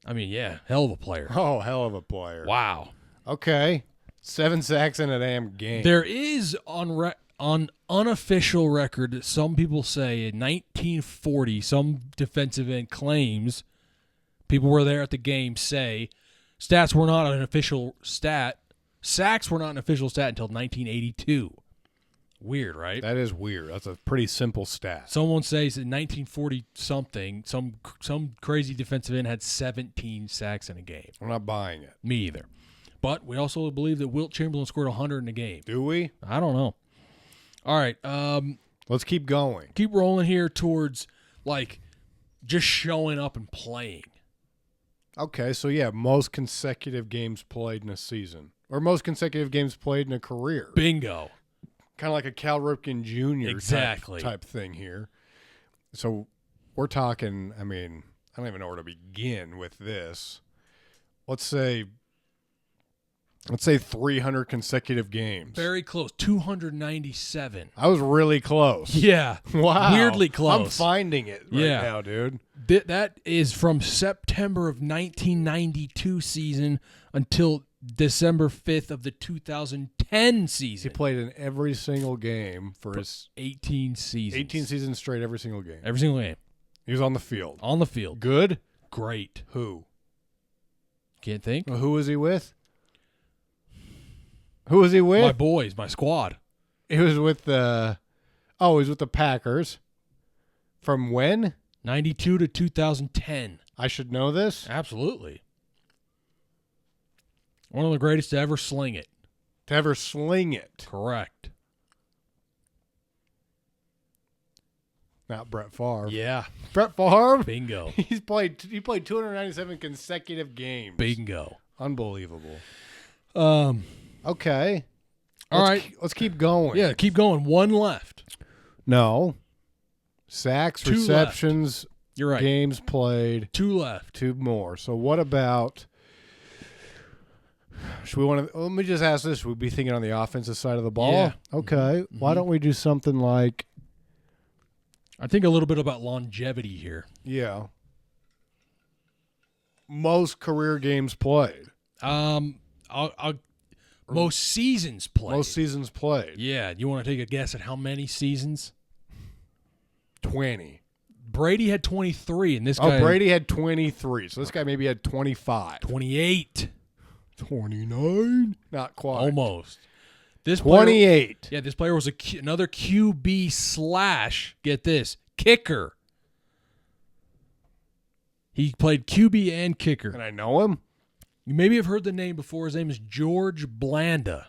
[SPEAKER 1] I mean, yeah, hell of a player.
[SPEAKER 2] Oh, hell of a player.
[SPEAKER 1] Wow.
[SPEAKER 2] Okay. 7 sacks in a damn game.
[SPEAKER 1] There is on unofficial record that some people say in 1940, some defensive end claims, people were there at the game, say stats were not an official stat. Sacks were not an official stat until 1982. Weird, right?
[SPEAKER 2] That is weird. That's a pretty simple stat.
[SPEAKER 1] Someone says in 1940 something, some crazy defensive end had 17 sacks in a game.
[SPEAKER 2] I'm not buying it.
[SPEAKER 1] Me either. But we also believe that Wilt Chamberlain scored 100 in a game.
[SPEAKER 2] Do we?
[SPEAKER 1] I don't know. All right.
[SPEAKER 2] Let's keep going.
[SPEAKER 1] Keep rolling here towards, like, just showing up and playing.
[SPEAKER 2] Okay, so yeah, most consecutive games played in a season. Or most consecutive games played in a career.
[SPEAKER 1] Bingo.
[SPEAKER 2] Kind of like a Cal Ripken Jr.
[SPEAKER 1] Exactly.
[SPEAKER 2] type thing here. So we're talking, I mean, I don't even know where to begin with this. Let's say 300 consecutive games.
[SPEAKER 1] Very close. 297.
[SPEAKER 2] I was really close.
[SPEAKER 1] Yeah.
[SPEAKER 2] Wow.
[SPEAKER 1] Weirdly close.
[SPEAKER 2] I'm finding it right now, dude.
[SPEAKER 1] That is from September of 1992 season until December 5th of the 2010 season.
[SPEAKER 2] He played in every single game for his
[SPEAKER 1] 18 seasons.
[SPEAKER 2] 18 seasons straight, every single game.
[SPEAKER 1] Every single game.
[SPEAKER 2] He was on the field.
[SPEAKER 1] On the field.
[SPEAKER 2] Good?
[SPEAKER 1] Great.
[SPEAKER 2] Who?
[SPEAKER 1] Can't think.
[SPEAKER 2] Well, who was he with? Who was he with?
[SPEAKER 1] My boys, my squad.
[SPEAKER 2] He was with the he was with the Packers. From when?
[SPEAKER 1] 92 to 2010.
[SPEAKER 2] I should know this.
[SPEAKER 1] Absolutely. One of the greatest to ever sling it.
[SPEAKER 2] To ever sling it.
[SPEAKER 1] Correct.
[SPEAKER 2] Not Brett Favre.
[SPEAKER 1] Yeah.
[SPEAKER 2] Brett Favre?
[SPEAKER 1] Bingo.
[SPEAKER 2] He played 297 consecutive games.
[SPEAKER 1] Bingo.
[SPEAKER 2] Unbelievable.
[SPEAKER 1] All
[SPEAKER 2] Okay.
[SPEAKER 1] right.
[SPEAKER 2] Let's keep going.
[SPEAKER 1] Yeah, keep going. One left.
[SPEAKER 2] No. Sacks,
[SPEAKER 1] Two
[SPEAKER 2] receptions,
[SPEAKER 1] You're right.
[SPEAKER 2] games played.
[SPEAKER 1] 2 left.
[SPEAKER 2] 2 more. So what about? Should we want to? Let me just ask this: should we be thinking on the offensive side of the ball?
[SPEAKER 1] Yeah.
[SPEAKER 2] Okay.
[SPEAKER 1] Mm-hmm.
[SPEAKER 2] Why don't we do something like?
[SPEAKER 1] I think a little bit about longevity here.
[SPEAKER 2] Yeah. Most career games played.
[SPEAKER 1] Most seasons played.
[SPEAKER 2] Most seasons played.
[SPEAKER 1] Yeah. You want to take a guess at how many seasons?
[SPEAKER 2] 20.
[SPEAKER 1] Brady had 23, and this guy.
[SPEAKER 2] Brady had 23. So this guy maybe had 25.
[SPEAKER 1] 28.
[SPEAKER 2] 29? Not quite.
[SPEAKER 1] Almost. This
[SPEAKER 2] 28.
[SPEAKER 1] Player, yeah, this player was another QB / get this, kicker. He played QB and kicker.
[SPEAKER 2] And I know him?
[SPEAKER 1] You maybe have heard the name before. His name is George Blanda.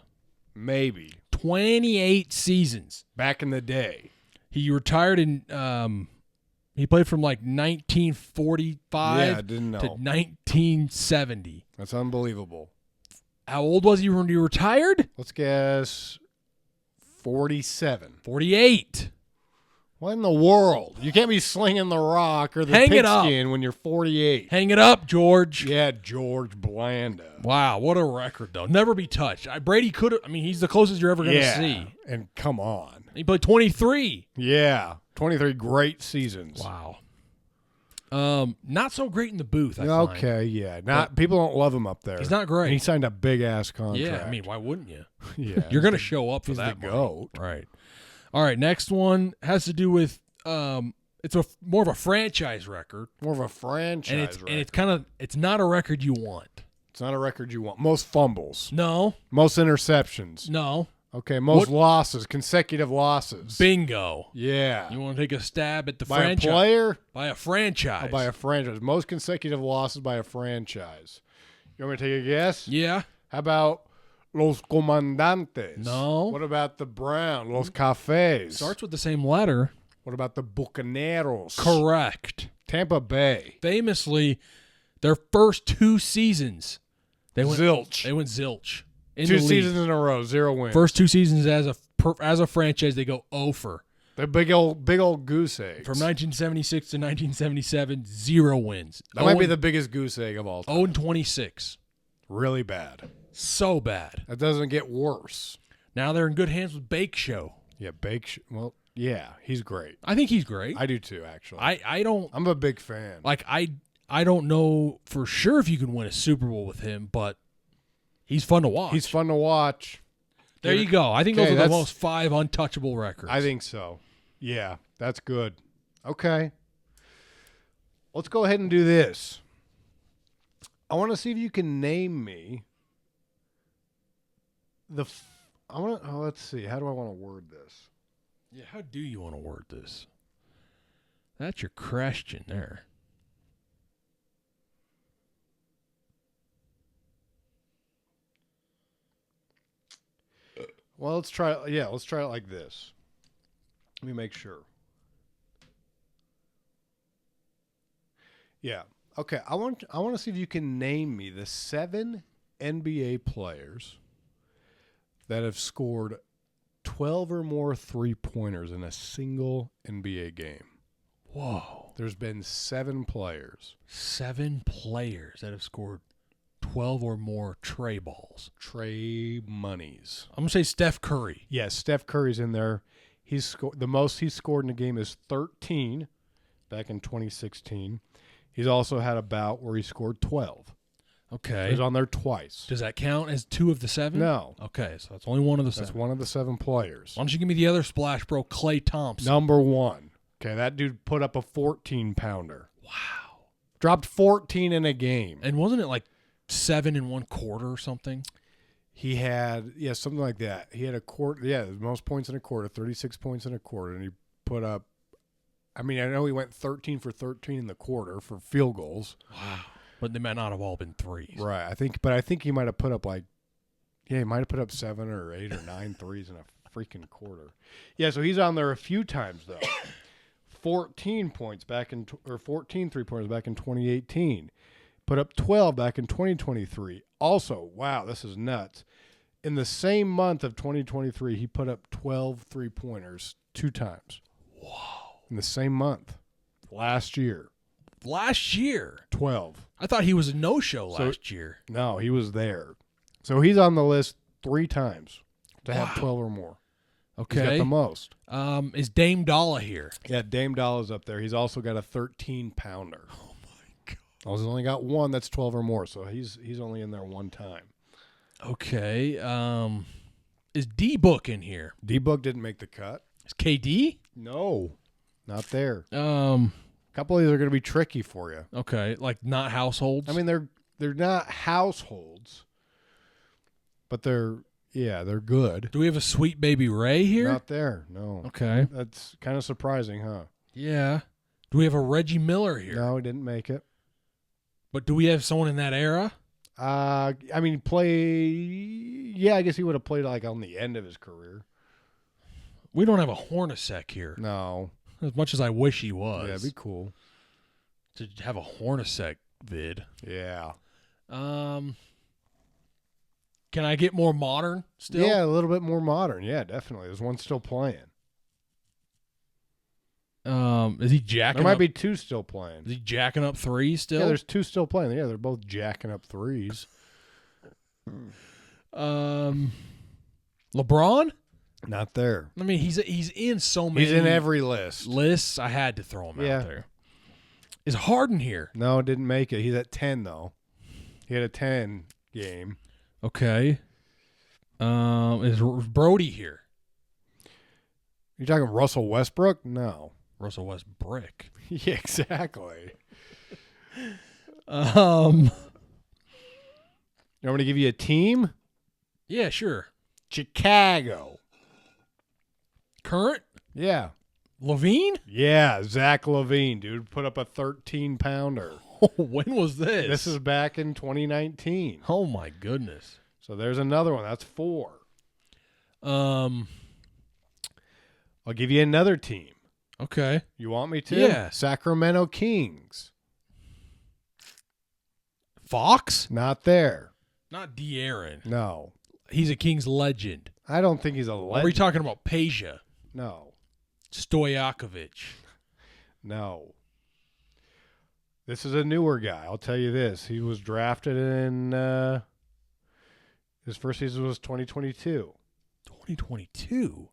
[SPEAKER 2] Maybe.
[SPEAKER 1] 28 seasons.
[SPEAKER 2] Back in the day.
[SPEAKER 1] He retired in he played from like 1945
[SPEAKER 2] I didn't know.
[SPEAKER 1] to 1970.
[SPEAKER 2] That's unbelievable.
[SPEAKER 1] How old was he when he retired?
[SPEAKER 2] Let's guess 47.
[SPEAKER 1] 48.
[SPEAKER 2] What in the world? You can't be slinging the rock or the
[SPEAKER 1] Hang it up.
[SPEAKER 2] pigskin when you're 48.
[SPEAKER 1] Hang it up, George.
[SPEAKER 2] Yeah, George Blanda.
[SPEAKER 1] Wow, what a record, though. Never be touched. Brady could have, he's the closest you're ever going to see.
[SPEAKER 2] And come on.
[SPEAKER 1] He played 23.
[SPEAKER 2] Yeah, 23 great seasons.
[SPEAKER 1] Wow. Not so great in the booth, I find.
[SPEAKER 2] Okay, yeah. People don't love him up there.
[SPEAKER 1] He's not great.
[SPEAKER 2] And he signed a big-ass contract.
[SPEAKER 1] Yeah, I mean, why wouldn't you?
[SPEAKER 2] Yeah.
[SPEAKER 1] You're going to show up for
[SPEAKER 2] he's
[SPEAKER 1] that
[SPEAKER 2] the
[SPEAKER 1] money.
[SPEAKER 2] GOAT.
[SPEAKER 1] Right. All right, next one has to do with it's more of a franchise record.
[SPEAKER 2] More of a franchise record.
[SPEAKER 1] And it's not a record you want.
[SPEAKER 2] It's not a record you want. Most fumbles.
[SPEAKER 1] No.
[SPEAKER 2] Most interceptions.
[SPEAKER 1] No.
[SPEAKER 2] Okay, most losses, consecutive losses.
[SPEAKER 1] Bingo.
[SPEAKER 2] Yeah.
[SPEAKER 1] You want to take a stab at the
[SPEAKER 2] by
[SPEAKER 1] franchise?
[SPEAKER 2] A player?
[SPEAKER 1] By a franchise.
[SPEAKER 2] Oh, by a franchise. Most consecutive losses by a franchise. You want me to take a guess?
[SPEAKER 1] Yeah.
[SPEAKER 2] How about Los Comandantes?
[SPEAKER 1] No.
[SPEAKER 2] What about the Browns? Los Cafés?
[SPEAKER 1] Starts with the same letter.
[SPEAKER 2] What about the Bucaneros?
[SPEAKER 1] Correct.
[SPEAKER 2] Tampa Bay.
[SPEAKER 1] Famously, their first 2 seasons, they went
[SPEAKER 2] zilch.
[SPEAKER 1] They went zilch.
[SPEAKER 2] 2 seasons in a row, 0 wins.
[SPEAKER 1] First 2 seasons as a franchise, they go 0 for.
[SPEAKER 2] The big old goose egg.
[SPEAKER 1] From 1976 to 1977, 0 wins.
[SPEAKER 2] That might be the biggest goose egg of all time.
[SPEAKER 1] 0-26.
[SPEAKER 2] Really bad.
[SPEAKER 1] So bad.
[SPEAKER 2] That doesn't get worse.
[SPEAKER 1] Now they're in good hands with Kib0shed.
[SPEAKER 2] Yeah, well, yeah, he's great.
[SPEAKER 1] I think he's great.
[SPEAKER 2] I do too, actually.
[SPEAKER 1] I'm
[SPEAKER 2] a big fan.
[SPEAKER 1] Like I don't know for sure if you can win a Super Bowl with him, but he's fun to watch.
[SPEAKER 2] He's fun to watch.
[SPEAKER 1] There you go. I think those are the most 5 untouchable records.
[SPEAKER 2] I think so. Yeah, that's good. Okay. Let's go ahead and do this. I want to see if you can name me let's see. How do I want to word this?
[SPEAKER 1] Yeah, how do you want to word this? That's your question there.
[SPEAKER 2] Well, let's try it like this. Let me make sure. Yeah. Okay, I want to see if you can name me the 7 NBA players that have scored 12 or more 3-pointers in a single NBA game.
[SPEAKER 1] Whoa.
[SPEAKER 2] There's been 7 players.
[SPEAKER 1] 7 players that have scored 12 or more tray balls.
[SPEAKER 2] Tray monies.
[SPEAKER 1] I'm going to say Steph Curry.
[SPEAKER 2] Yes, Steph Curry's in there. The most he's scored in a game is 13 back in 2016. He's also had a bout where he scored 12.
[SPEAKER 1] Okay.
[SPEAKER 2] So he's on there twice.
[SPEAKER 1] Does that count as 2 of the 7?
[SPEAKER 2] No.
[SPEAKER 1] Okay, so that's only 1 of the 7.
[SPEAKER 2] That's 1 of the 7 players.
[SPEAKER 1] Why don't you give me the other Splash Bro, Klay Thompson?
[SPEAKER 2] Number 1. Okay, that dude put up a 14-pounder.
[SPEAKER 1] Wow.
[SPEAKER 2] Dropped 14 in a game.
[SPEAKER 1] And wasn't it like 7 in 1 quarter or something?
[SPEAKER 2] He had, something like that. He had a quarter, the most points in a quarter, 36 points in a quarter, and he put up, I know he went 13 for 13 in the quarter for field goals.
[SPEAKER 1] Wow. But they might not have all been threes.
[SPEAKER 2] Right. I think he might have put up he might have put up 7 or 8 or 9 threes in a freaking quarter. Yeah, so he's on there a few times though. 14 points 14 3-pointers back in 2018. Put up 12 back in 2023. Also, wow, this is nuts. In the same month of 2023, he put up 12 3-pointers 2 times.
[SPEAKER 1] Whoa.
[SPEAKER 2] In the same month. Last year. 12.
[SPEAKER 1] I thought he was a no-show last year.
[SPEAKER 2] No, he was there. So he's on the list 3 times to have 12 or more.
[SPEAKER 1] Okay.
[SPEAKER 2] He's got the most.
[SPEAKER 1] Is Dame Dollar here?
[SPEAKER 2] Yeah, Dame Dollah's up there. He's also got a 13-pounder.
[SPEAKER 1] Oh, my God.
[SPEAKER 2] He's only got 1 that's 12 or more, so he's only in there 1 time.
[SPEAKER 1] Okay. Is D-Book in here?
[SPEAKER 2] D-Book didn't make the cut.
[SPEAKER 1] Is KD?
[SPEAKER 2] No, not there. A couple of these are going to be tricky for you.
[SPEAKER 1] Okay, like not households?
[SPEAKER 2] I mean, they're not households, but they're good.
[SPEAKER 1] Do we have a Sweet Baby Ray here?
[SPEAKER 2] Not there, no.
[SPEAKER 1] Okay.
[SPEAKER 2] That's kind of surprising, huh?
[SPEAKER 1] Yeah. Do we have a Reggie Miller here?
[SPEAKER 2] No, he didn't make it.
[SPEAKER 1] But do we have someone in that era?
[SPEAKER 2] I guess he would have played like on the end of his career.
[SPEAKER 1] We don't have a Hornacek here.
[SPEAKER 2] No.
[SPEAKER 1] As much as I wish he was.
[SPEAKER 2] Yeah, it'd be cool
[SPEAKER 1] to have a Hornacek vid.
[SPEAKER 2] Yeah.
[SPEAKER 1] Can I get more modern still?
[SPEAKER 2] Yeah, a little bit more modern. Yeah, definitely. There's one still playing.
[SPEAKER 1] Is he jacking
[SPEAKER 2] There might
[SPEAKER 1] up?
[SPEAKER 2] be 2 still playing.
[SPEAKER 1] Is he jacking up 3 still?
[SPEAKER 2] Yeah, there's 2 still playing. Yeah, they're both jacking up 3s.
[SPEAKER 1] LeBron?
[SPEAKER 2] Not there.
[SPEAKER 1] I mean, he's in so many.
[SPEAKER 2] He's in every list.
[SPEAKER 1] I had to throw him out there. Is Harden here?
[SPEAKER 2] No, didn't make it. He's at 10 though. He had a 10 game.
[SPEAKER 1] Okay. Is Brody here?
[SPEAKER 2] You talking Russell Westbrook? No.
[SPEAKER 1] Russell Westbrook.
[SPEAKER 2] Yeah, exactly.
[SPEAKER 1] Um.
[SPEAKER 2] You want me to give you a team?
[SPEAKER 1] Yeah, sure.
[SPEAKER 2] Chicago.
[SPEAKER 1] Current?
[SPEAKER 2] Yeah.
[SPEAKER 1] Levine?
[SPEAKER 2] Yeah, Zach LaVine, dude. Put up a 13-pounder.
[SPEAKER 1] When was this?
[SPEAKER 2] This is back in 2019.
[SPEAKER 1] Oh, my goodness.
[SPEAKER 2] So there's another one. That's 4.
[SPEAKER 1] Um.
[SPEAKER 2] I'll give you another team.
[SPEAKER 1] Okay.
[SPEAKER 2] You want me to?
[SPEAKER 1] Yeah.
[SPEAKER 2] Sacramento Kings.
[SPEAKER 1] Fox?
[SPEAKER 2] Not there.
[SPEAKER 1] Not De'Aaron.
[SPEAKER 2] No.
[SPEAKER 1] He's a Kings legend.
[SPEAKER 2] I don't think he's a
[SPEAKER 1] Are we
[SPEAKER 2] legend.
[SPEAKER 1] talking about Peja?
[SPEAKER 2] No.
[SPEAKER 1] Stojakovic?
[SPEAKER 2] No. This is a newer guy. I'll tell you this. He was drafted in his first season was 2022.
[SPEAKER 1] 2022?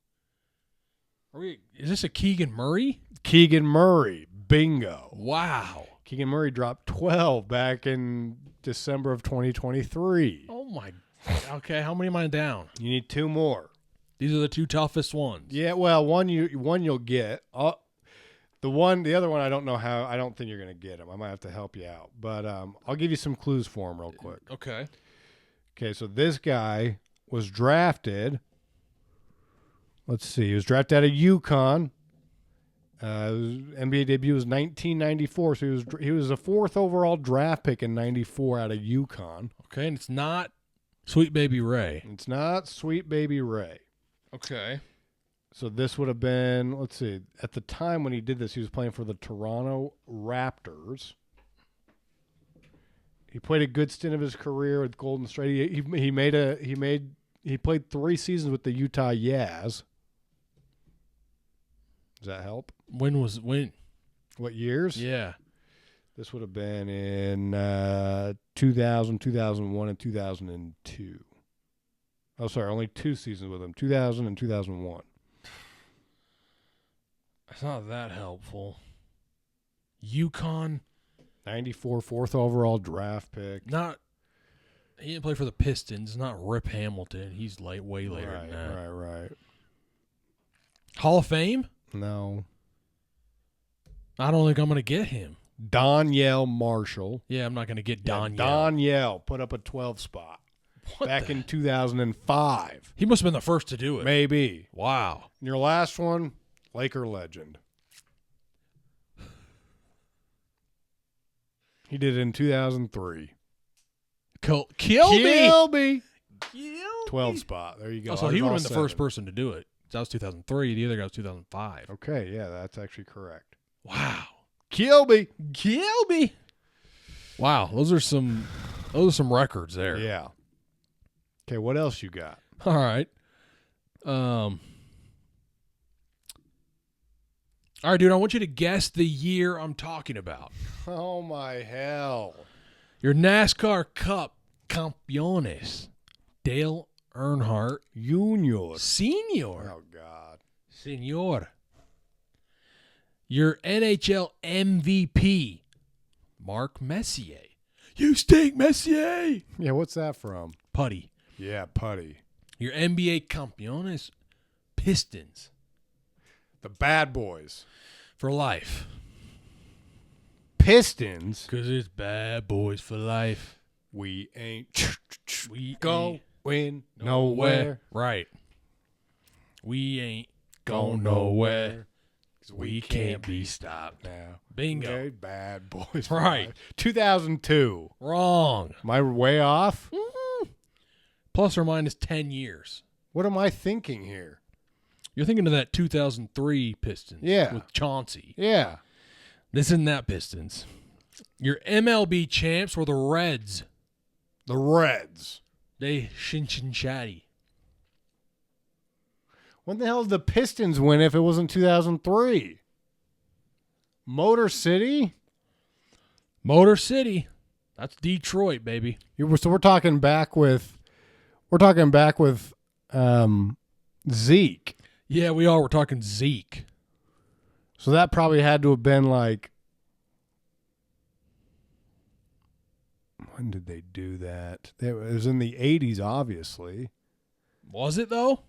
[SPEAKER 1] Is this a Keegan Murray?
[SPEAKER 2] Keegan Murray. Bingo.
[SPEAKER 1] Wow.
[SPEAKER 2] Keegan Murray dropped 12 back in December of 2023.
[SPEAKER 1] Oh, my. Okay, how many am I down?
[SPEAKER 2] You need 2 more.
[SPEAKER 1] These are the 2 toughest ones.
[SPEAKER 2] Yeah, well, one you'll get. The other one I don't know how. I don't think you're going to get him. I might have to help you out. But I'll give you some clues for him real quick.
[SPEAKER 1] Okay.
[SPEAKER 2] Okay, so this guy was drafted. Let's see. He was drafted out of UConn. His NBA debut was 1994, so he was a 4th overall draft pick in 94 out of UConn.
[SPEAKER 1] Okay, and it's not Sweet Baby Ray.
[SPEAKER 2] It's not Sweet Baby Ray.
[SPEAKER 1] Okay.
[SPEAKER 2] So this would have been, let's see, at the time when he did this, he was playing for the Toronto Raptors. He played a good stint of his career with Golden State. He played 3 seasons with the Utah Jazz. Does that help?
[SPEAKER 1] When?
[SPEAKER 2] What years?
[SPEAKER 1] Yeah.
[SPEAKER 2] This would have been in 2000, 2001, and 2002. Oh, sorry, only 2 seasons with him, 2000 and 2001.
[SPEAKER 1] It's not that helpful. UConn.
[SPEAKER 2] 94, 4th overall draft pick.
[SPEAKER 1] He didn't play for the Pistons. Not Rip Hamilton. He's way later
[SPEAKER 2] Right,
[SPEAKER 1] than that.
[SPEAKER 2] right.
[SPEAKER 1] Hall of Fame?
[SPEAKER 2] No.
[SPEAKER 1] I don't think I'm going to get him.
[SPEAKER 2] Donyell Marshall.
[SPEAKER 1] Yeah, I'm not going to get Donyell.
[SPEAKER 2] Donyell put up a 12 spot back in 2005.
[SPEAKER 1] He must have been the first to do it.
[SPEAKER 2] Maybe.
[SPEAKER 1] Wow.
[SPEAKER 2] And your last one, Laker legend. He did it in 2003.
[SPEAKER 1] Kilby.
[SPEAKER 2] 12 spot. There you go.
[SPEAKER 1] Oh, so he would have been the first person to do it. That was 2003. The other guy was 2005.
[SPEAKER 2] Okay, yeah, that's actually correct.
[SPEAKER 1] Wow.
[SPEAKER 2] Kilby.
[SPEAKER 1] Wow, those are some records there.
[SPEAKER 2] Yeah. Okay, what else you got?
[SPEAKER 1] All right. All right, dude, I want you to guess the year I'm talking about.
[SPEAKER 2] Oh, my hell.
[SPEAKER 1] Your NASCAR Cup Campeones. Dale Earnhardt
[SPEAKER 2] Junior.
[SPEAKER 1] Senior.
[SPEAKER 2] Oh, God.
[SPEAKER 1] Senor. Your NHL MVP. Mark Messier. You stink, Messier.
[SPEAKER 2] Yeah, what's that from?
[SPEAKER 1] Putty.
[SPEAKER 2] Yeah, Putty.
[SPEAKER 1] Your NBA Campeones. Pistons.
[SPEAKER 2] The Bad Boys.
[SPEAKER 1] For life.
[SPEAKER 2] Pistons.
[SPEAKER 1] Because it's bad boys for life.
[SPEAKER 2] We ain't
[SPEAKER 1] We
[SPEAKER 2] going
[SPEAKER 1] ain't
[SPEAKER 2] nowhere.
[SPEAKER 1] Right. We ain't going nowhere. We can't be stopped.
[SPEAKER 2] now.
[SPEAKER 1] Bingo.
[SPEAKER 2] Okay, Bad Boys.
[SPEAKER 1] Right.
[SPEAKER 2] 2002.
[SPEAKER 1] Wrong.
[SPEAKER 2] Am I way off?
[SPEAKER 1] Plus or minus 10 years.
[SPEAKER 2] What am I thinking here?
[SPEAKER 1] You're thinking of that 2003 Pistons.
[SPEAKER 2] Yeah.
[SPEAKER 1] With Chauncey.
[SPEAKER 2] Yeah.
[SPEAKER 1] This isn't that Pistons. Your MLB champs were the Reds.
[SPEAKER 2] The Reds.
[SPEAKER 1] They shin-shin-shatty.
[SPEAKER 2] When the hell did the Pistons win if it wasn't 2003? Motor City?
[SPEAKER 1] Motor City. That's Detroit, baby.
[SPEAKER 2] So we're talking back with Zeke.
[SPEAKER 1] Yeah, we are. We're talking Zeke.
[SPEAKER 2] So that probably had to have been like When did they do that? It was in the 80s, obviously.
[SPEAKER 1] Was it, though?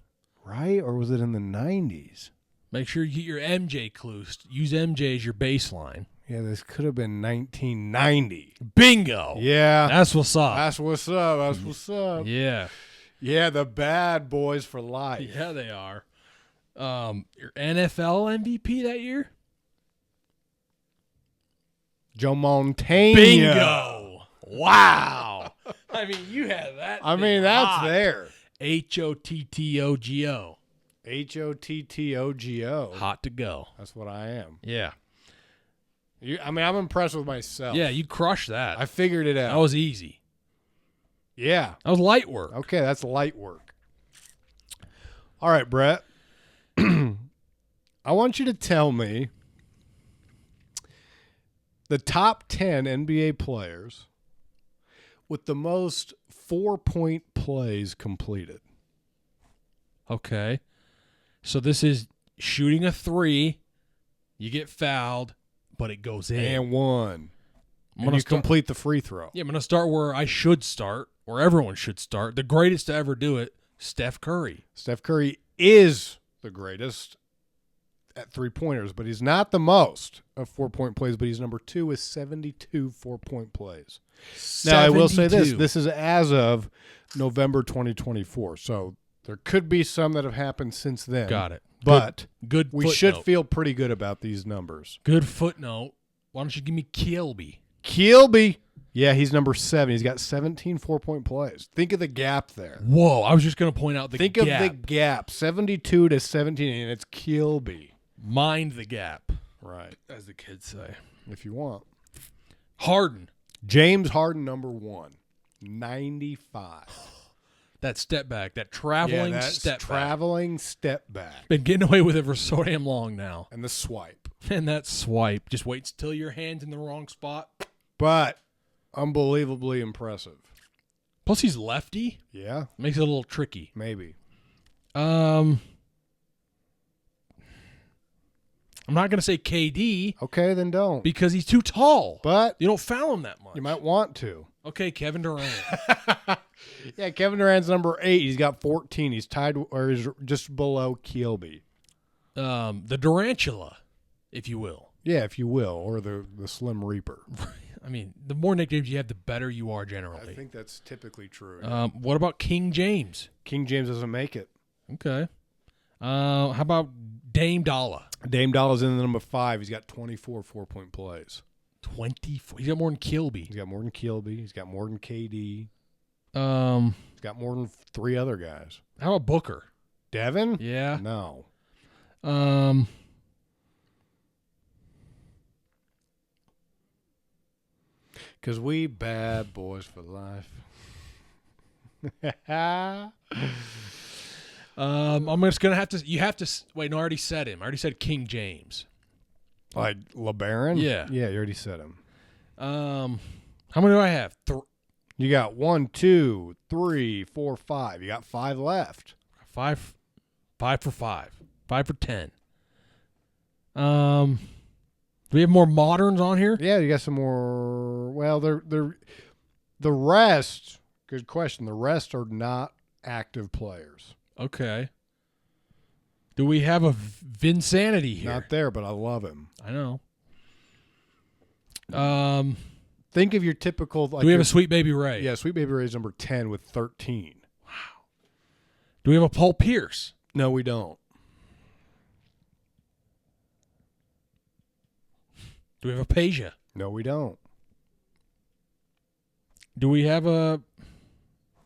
[SPEAKER 2] Right? Or was it in the 90s?
[SPEAKER 1] Make sure you get your MJ clues. Use MJ as your baseline.
[SPEAKER 2] Yeah, this could have been 1990.
[SPEAKER 1] Bingo.
[SPEAKER 2] Yeah.
[SPEAKER 1] That's what's up.
[SPEAKER 2] That's what's up. That's what's up.
[SPEAKER 1] Yeah.
[SPEAKER 2] Yeah, the bad boys for life.
[SPEAKER 1] Yeah, they are. Your NFL MVP that year?
[SPEAKER 2] Joe Montana.
[SPEAKER 1] Bingo. Wow. I mean, you had that.
[SPEAKER 2] I mean, that's
[SPEAKER 1] hot.
[SPEAKER 2] there.
[SPEAKER 1] HOTTOGO.
[SPEAKER 2] HOTTOGO.
[SPEAKER 1] Hot to go.
[SPEAKER 2] That's what I am.
[SPEAKER 1] Yeah.
[SPEAKER 2] I'm impressed with myself.
[SPEAKER 1] Yeah, you crushed that.
[SPEAKER 2] I figured it out.
[SPEAKER 1] That was easy.
[SPEAKER 2] Yeah.
[SPEAKER 1] That was light work.
[SPEAKER 2] Okay, that's light work. All right, Brett. I want you to tell me the top 10 NBA players with the most 4-point plays completed.
[SPEAKER 1] Okay. So this is shooting a 3, you get fouled, but it goes in.
[SPEAKER 2] And one.
[SPEAKER 1] I'm
[SPEAKER 2] And you complete the free throw.
[SPEAKER 1] Yeah, I'm going to start where I should start, where everyone should start. The greatest to ever do it, Steph Curry.
[SPEAKER 2] Steph Curry is the greatest at 3-pointers, but he's not the most of 4-point plays, but he's number 2 with 72 4-point plays. Now, I will say this. This is as of November 2024, so there could be some that have happened since then.
[SPEAKER 1] Got it.
[SPEAKER 2] But
[SPEAKER 1] good
[SPEAKER 2] we should feel pretty good about these numbers.
[SPEAKER 1] Good footnote. Why don't you give me Kilby?
[SPEAKER 2] Kilby. Yeah, he's number 7. He's got 17 4-point plays. Think of the gap there.
[SPEAKER 1] Whoa, I was just going to point out the
[SPEAKER 2] Think
[SPEAKER 1] gap.
[SPEAKER 2] of the gap. 72 to 17, and it's Kilby.
[SPEAKER 1] Mind the gap.
[SPEAKER 2] Right.
[SPEAKER 1] As the kids say.
[SPEAKER 2] If you want.
[SPEAKER 1] Harden.
[SPEAKER 2] James Harden, number 1. 95.
[SPEAKER 1] That step back. That traveling step back.
[SPEAKER 2] Traveling step back.
[SPEAKER 1] Been getting away with it for so damn long now.
[SPEAKER 2] And the swipe.
[SPEAKER 1] And that swipe. Just waits till your hand's in the wrong spot.
[SPEAKER 2] But unbelievably impressive.
[SPEAKER 1] Plus he's lefty.
[SPEAKER 2] Yeah.
[SPEAKER 1] Makes it a little tricky.
[SPEAKER 2] Maybe.
[SPEAKER 1] I'm not going to say KD.
[SPEAKER 2] Okay, then don't.
[SPEAKER 1] Because he's too tall.
[SPEAKER 2] But
[SPEAKER 1] you don't foul him that much.
[SPEAKER 2] You might want to.
[SPEAKER 1] Okay, Kevin Durant.
[SPEAKER 2] Yeah, Kevin Durant's number 8. He's got 14. He's tied, or he's just below Kilby.
[SPEAKER 1] The Durantula, if you will.
[SPEAKER 2] Yeah, if you will, or the Slim Reaper.
[SPEAKER 1] I mean, the more nicknames you have, the better you are generally.
[SPEAKER 2] I think that's typically true.
[SPEAKER 1] What about King James?
[SPEAKER 2] King James doesn't make it.
[SPEAKER 1] Okay. How about Dame Dollar?
[SPEAKER 2] Dame Dollar's in the number 5. He's got 24 4-point plays.
[SPEAKER 1] 24. He's got more than Kilby.
[SPEAKER 2] He's got more than Kilby. He's got more than KD.
[SPEAKER 1] He's
[SPEAKER 2] got more than 3 other guys.
[SPEAKER 1] How about Booker?
[SPEAKER 2] Devin?
[SPEAKER 1] Yeah.
[SPEAKER 2] No. Because we bad boys for life.
[SPEAKER 1] I'm just gonna have to. You have to wait. No, I already said him. I already said King James.
[SPEAKER 2] Like LeBaron?
[SPEAKER 1] Yeah.
[SPEAKER 2] Yeah, you already said him.
[SPEAKER 1] How many do I have?
[SPEAKER 2] You got 1, 2, 3, 4, 5. You got 5 left.
[SPEAKER 1] 5 for 5. 5 for 10. Do we have more moderns on here?
[SPEAKER 2] Yeah, you got some more. Well, they're the rest. Good question. The rest are not active players.
[SPEAKER 1] Okay. Do we have a Vinsanity here?
[SPEAKER 2] Not there, but I love him.
[SPEAKER 1] I know.
[SPEAKER 2] Think of your typical. Like,
[SPEAKER 1] do we have a Sweet Baby Ray?
[SPEAKER 2] Yeah, Sweet Baby Ray's number 10 with 13.
[SPEAKER 1] Wow. Do we have a Paul Pierce?
[SPEAKER 2] No, we don't.
[SPEAKER 1] Do we have a Peja?
[SPEAKER 2] No, we don't.
[SPEAKER 1] Do we have that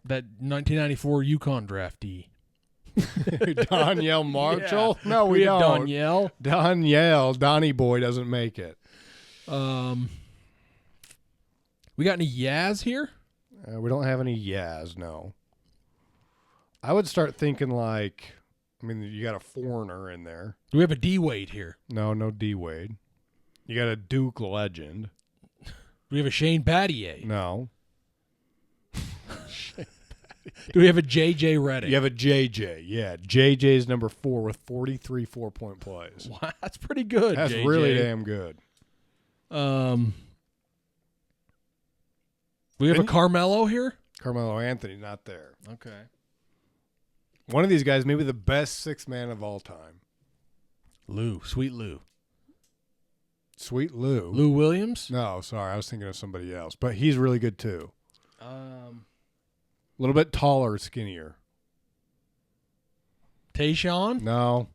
[SPEAKER 1] 1994 Yukon draftee?
[SPEAKER 2] Danielle Marshall?
[SPEAKER 1] Yeah.
[SPEAKER 2] No, we don't.
[SPEAKER 1] Danielle.
[SPEAKER 2] Donnie Boy doesn't make it.
[SPEAKER 1] We got any Yaz here?
[SPEAKER 2] We don't have any Yaz, no. I would start thinking like, you got a foreigner in there.
[SPEAKER 1] Do we have a D-Wade here?
[SPEAKER 2] No D-Wade. You got a Duke legend.
[SPEAKER 1] Do we have a Shane Battier?
[SPEAKER 2] No.
[SPEAKER 1] Do we have a J.J. Redick?
[SPEAKER 2] You have a J.J., yeah. J.J.'s number 4 with 43 4-point plays.
[SPEAKER 1] Wow, that's pretty good,
[SPEAKER 2] That's
[SPEAKER 1] JJ.
[SPEAKER 2] really damn good.
[SPEAKER 1] We have a Carmelo here?
[SPEAKER 2] Carmelo Anthony, not there.
[SPEAKER 1] Okay.
[SPEAKER 2] One of these guys, maybe the best sixth man of all time.
[SPEAKER 1] Sweet Lou.
[SPEAKER 2] Sweet Lou.
[SPEAKER 1] Lou Williams?
[SPEAKER 2] No, sorry. I was thinking of somebody else. But he's really good, too.
[SPEAKER 1] A
[SPEAKER 2] little bit taller, skinnier.
[SPEAKER 1] Tayshaun?
[SPEAKER 2] No.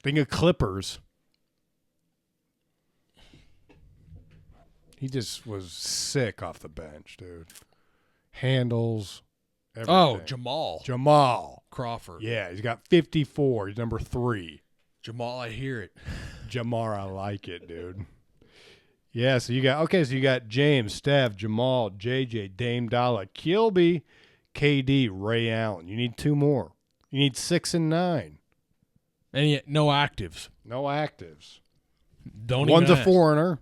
[SPEAKER 2] Think of Clippers. He just was sick off the bench, dude. Handles. Everything.
[SPEAKER 1] Oh, Jamal Crawford.
[SPEAKER 2] Yeah, he's got 54. He's number 3.
[SPEAKER 1] Jamal, I hear it.
[SPEAKER 2] Jamar, I like it, dude. Yeah, so you got James, Steph, Jamal, JJ, Dame Dollar, Kilby, KD, Ray Allen. You need 2 more. You need 6 and 9.
[SPEAKER 1] And yet, no actives.
[SPEAKER 2] No actives.
[SPEAKER 1] One's
[SPEAKER 2] a foreigner.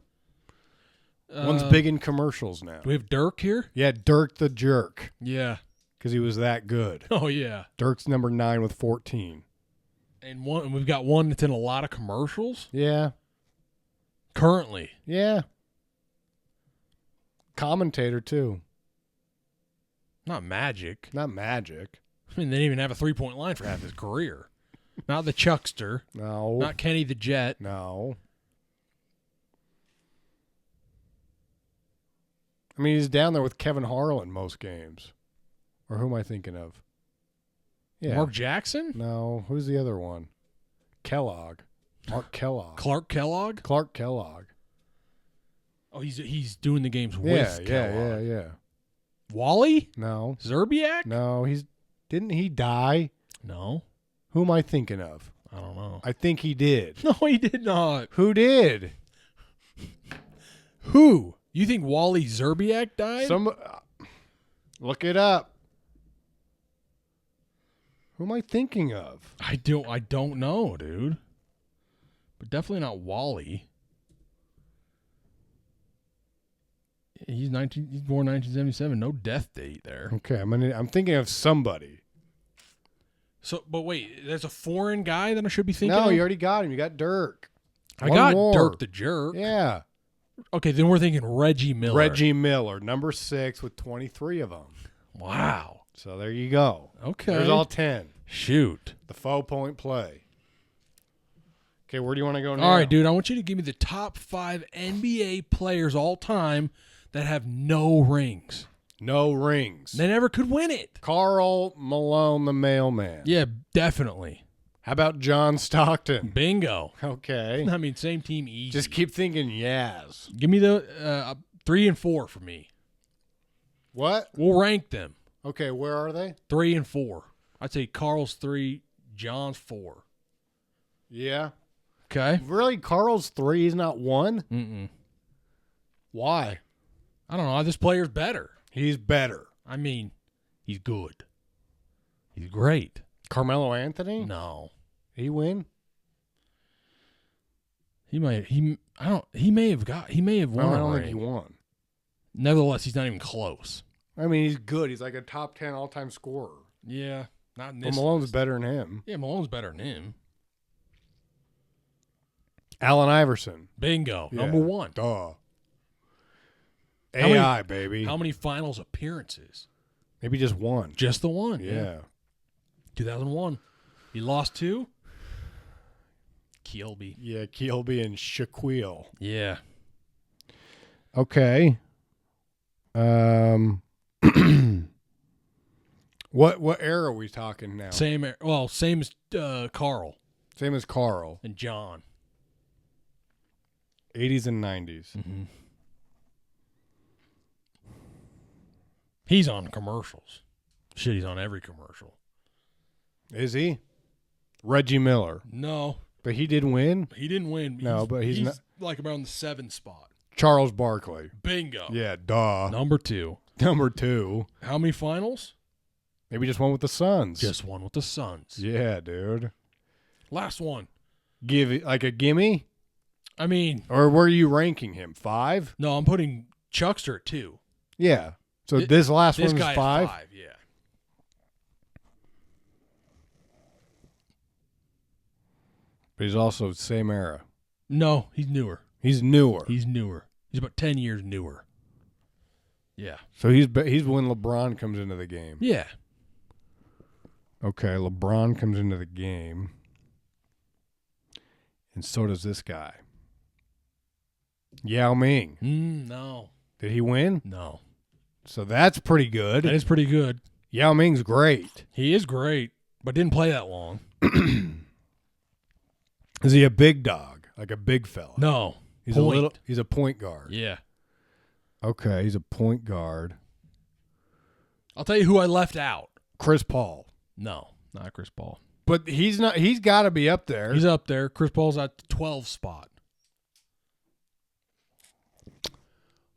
[SPEAKER 2] One's big in commercials now.
[SPEAKER 1] Do we have Dirk here?
[SPEAKER 2] Yeah, Dirk the Jerk.
[SPEAKER 1] Yeah.
[SPEAKER 2] Because he was that good.
[SPEAKER 1] Oh, yeah.
[SPEAKER 2] Dirk's number 9 with 14.
[SPEAKER 1] And we've got one that's in a lot of commercials?
[SPEAKER 2] Yeah.
[SPEAKER 1] Currently?
[SPEAKER 2] Yeah. Commentator, too.
[SPEAKER 1] Not Magic.
[SPEAKER 2] Not Magic.
[SPEAKER 1] I mean, they didn't even have a 3-point line for half his career. Not the Chuckster.
[SPEAKER 2] No.
[SPEAKER 1] Not Kenny the Jet.
[SPEAKER 2] No. I mean, he's down there with Kevin Harlan most games. Or who am I thinking of? Yeah.
[SPEAKER 1] Mark Jackson?
[SPEAKER 2] No. Who's the other one? Kellogg. Mark Kellogg.
[SPEAKER 1] Clark Kellogg?
[SPEAKER 2] Clark Kellogg.
[SPEAKER 1] Oh, he's doing the games with Kellogg.
[SPEAKER 2] Yeah.
[SPEAKER 1] Wally?
[SPEAKER 2] No.
[SPEAKER 1] Zerbiak?
[SPEAKER 2] No, didn't he die?
[SPEAKER 1] No.
[SPEAKER 2] Who am I thinking of?
[SPEAKER 1] I don't know.
[SPEAKER 2] I think he did.
[SPEAKER 1] No, he did not.
[SPEAKER 2] Who did?
[SPEAKER 1] Who? You think Wally Zerbiak died?
[SPEAKER 2] Look it up. Who am I thinking of?
[SPEAKER 1] I don't know, dude. But definitely not Wally. He's born 1977. No death date there.
[SPEAKER 2] Okay, I'm thinking of somebody.
[SPEAKER 1] So, but wait, there's a foreign guy that I should be thinking
[SPEAKER 2] No,
[SPEAKER 1] of?
[SPEAKER 2] you already got him. You got Dirk.
[SPEAKER 1] I
[SPEAKER 2] One
[SPEAKER 1] got
[SPEAKER 2] more.
[SPEAKER 1] Dirk the Jerk.
[SPEAKER 2] Yeah.
[SPEAKER 1] Okay, then we're thinking Reggie Miller.
[SPEAKER 2] Reggie Miller, number 6 with 23 of them.
[SPEAKER 1] Wow.
[SPEAKER 2] So there you go.
[SPEAKER 1] Okay.
[SPEAKER 2] There's all 10.
[SPEAKER 1] Shoot.
[SPEAKER 2] The faux point play. Okay, where do you want to go now?
[SPEAKER 1] All right, dude, I want you to give me the top 5 NBA players all time that have no rings.
[SPEAKER 2] No rings.
[SPEAKER 1] They never could win it.
[SPEAKER 2] Karl Malone, the mailman.
[SPEAKER 1] Yeah, definitely.
[SPEAKER 2] How about John Stockton?
[SPEAKER 1] Bingo.
[SPEAKER 2] Okay.
[SPEAKER 1] I mean, same team easy.
[SPEAKER 2] Just keep thinking Yaz.
[SPEAKER 1] Give me the 3 and 4 for me.
[SPEAKER 2] What?
[SPEAKER 1] We'll rank them.
[SPEAKER 2] Okay, where are they?
[SPEAKER 1] 3 and 4. I'd say Carl's 3, John's 4.
[SPEAKER 2] Yeah.
[SPEAKER 1] Okay.
[SPEAKER 2] Really? Carl's 3? He's not 1?
[SPEAKER 1] Mm-mm.
[SPEAKER 2] Why?
[SPEAKER 1] I don't know. This player's better.
[SPEAKER 2] He's better.
[SPEAKER 1] I mean, he's good. He's great.
[SPEAKER 2] Carmelo Anthony?
[SPEAKER 1] No.
[SPEAKER 2] He win?
[SPEAKER 1] He may have won.
[SPEAKER 2] No, I don't
[SPEAKER 1] a
[SPEAKER 2] think he
[SPEAKER 1] ring.
[SPEAKER 2] won.
[SPEAKER 1] Nevertheless, he's not even close.
[SPEAKER 2] I mean, he's good. He's like a top 10 all-time scorer.
[SPEAKER 1] Yeah. Not in
[SPEAKER 2] But
[SPEAKER 1] this.
[SPEAKER 2] Malone's
[SPEAKER 1] list.
[SPEAKER 2] better than him.
[SPEAKER 1] Yeah, Malone's better than him.
[SPEAKER 2] Allen Iverson.
[SPEAKER 1] Bingo.
[SPEAKER 2] Yeah.
[SPEAKER 1] Number 1.
[SPEAKER 2] Duh.
[SPEAKER 1] How many-
[SPEAKER 2] AI, baby.
[SPEAKER 1] How many finals appearances?
[SPEAKER 2] Maybe just 1.
[SPEAKER 1] Just the one.
[SPEAKER 2] Yeah.
[SPEAKER 1] 2001. He lost 2? Kilby.
[SPEAKER 2] Yeah, Kilby and Shaquille.
[SPEAKER 1] Yeah.
[SPEAKER 2] Okay. What era are we talking now?
[SPEAKER 1] Same as Carl
[SPEAKER 2] Same as Carl.
[SPEAKER 1] and John.
[SPEAKER 2] 80s and 90s.
[SPEAKER 1] Mm-hmm. He's on commercials. Shit, he's on every commercial.
[SPEAKER 2] Is he? Reggie Miller.
[SPEAKER 1] No,
[SPEAKER 2] But he did win?
[SPEAKER 1] he didn't win.
[SPEAKER 2] No, but he's not-
[SPEAKER 1] like around the 7th spot.
[SPEAKER 2] Charles Barkley.
[SPEAKER 1] Bingo.
[SPEAKER 2] Yeah, duh.
[SPEAKER 1] Number 2.
[SPEAKER 2] Number 2.
[SPEAKER 1] How many finals?
[SPEAKER 2] Maybe just one with the Suns.
[SPEAKER 1] Just one with the Suns.
[SPEAKER 2] Yeah, dude.
[SPEAKER 1] Last one.
[SPEAKER 2] Give it like a gimme?
[SPEAKER 1] I mean,
[SPEAKER 2] Or were you ranking him? 5?
[SPEAKER 1] no, I'm putting Chuckster at 2.
[SPEAKER 2] Yeah. So this last
[SPEAKER 1] This
[SPEAKER 2] one
[SPEAKER 1] guy
[SPEAKER 2] is 5?
[SPEAKER 1] at 5, yeah.
[SPEAKER 2] But he's also same era.
[SPEAKER 1] No, he's newer.
[SPEAKER 2] He's newer.
[SPEAKER 1] He's newer. He's about 10 years newer. Yeah.
[SPEAKER 2] So he's when LeBron comes into the game.
[SPEAKER 1] Yeah.
[SPEAKER 2] Okay, LeBron comes into the game. And so does this guy. Yao Ming.
[SPEAKER 1] No.
[SPEAKER 2] Did he win?
[SPEAKER 1] No.
[SPEAKER 2] So that's pretty good.
[SPEAKER 1] That is pretty good.
[SPEAKER 2] Yao Ming's great.
[SPEAKER 1] He is great, but didn't play that long.
[SPEAKER 2] Is he a big dog? Like a big fella?
[SPEAKER 1] No.
[SPEAKER 2] He's
[SPEAKER 1] Point.
[SPEAKER 2] he's a point guard.
[SPEAKER 1] Yeah.
[SPEAKER 2] Okay, he's a point guard.
[SPEAKER 1] I'll tell you who I left out.
[SPEAKER 2] Chris Paul.
[SPEAKER 1] No, not Chris Paul.
[SPEAKER 2] But he's got to be up there.
[SPEAKER 1] He's up there. Chris Paul's at the 12 spot.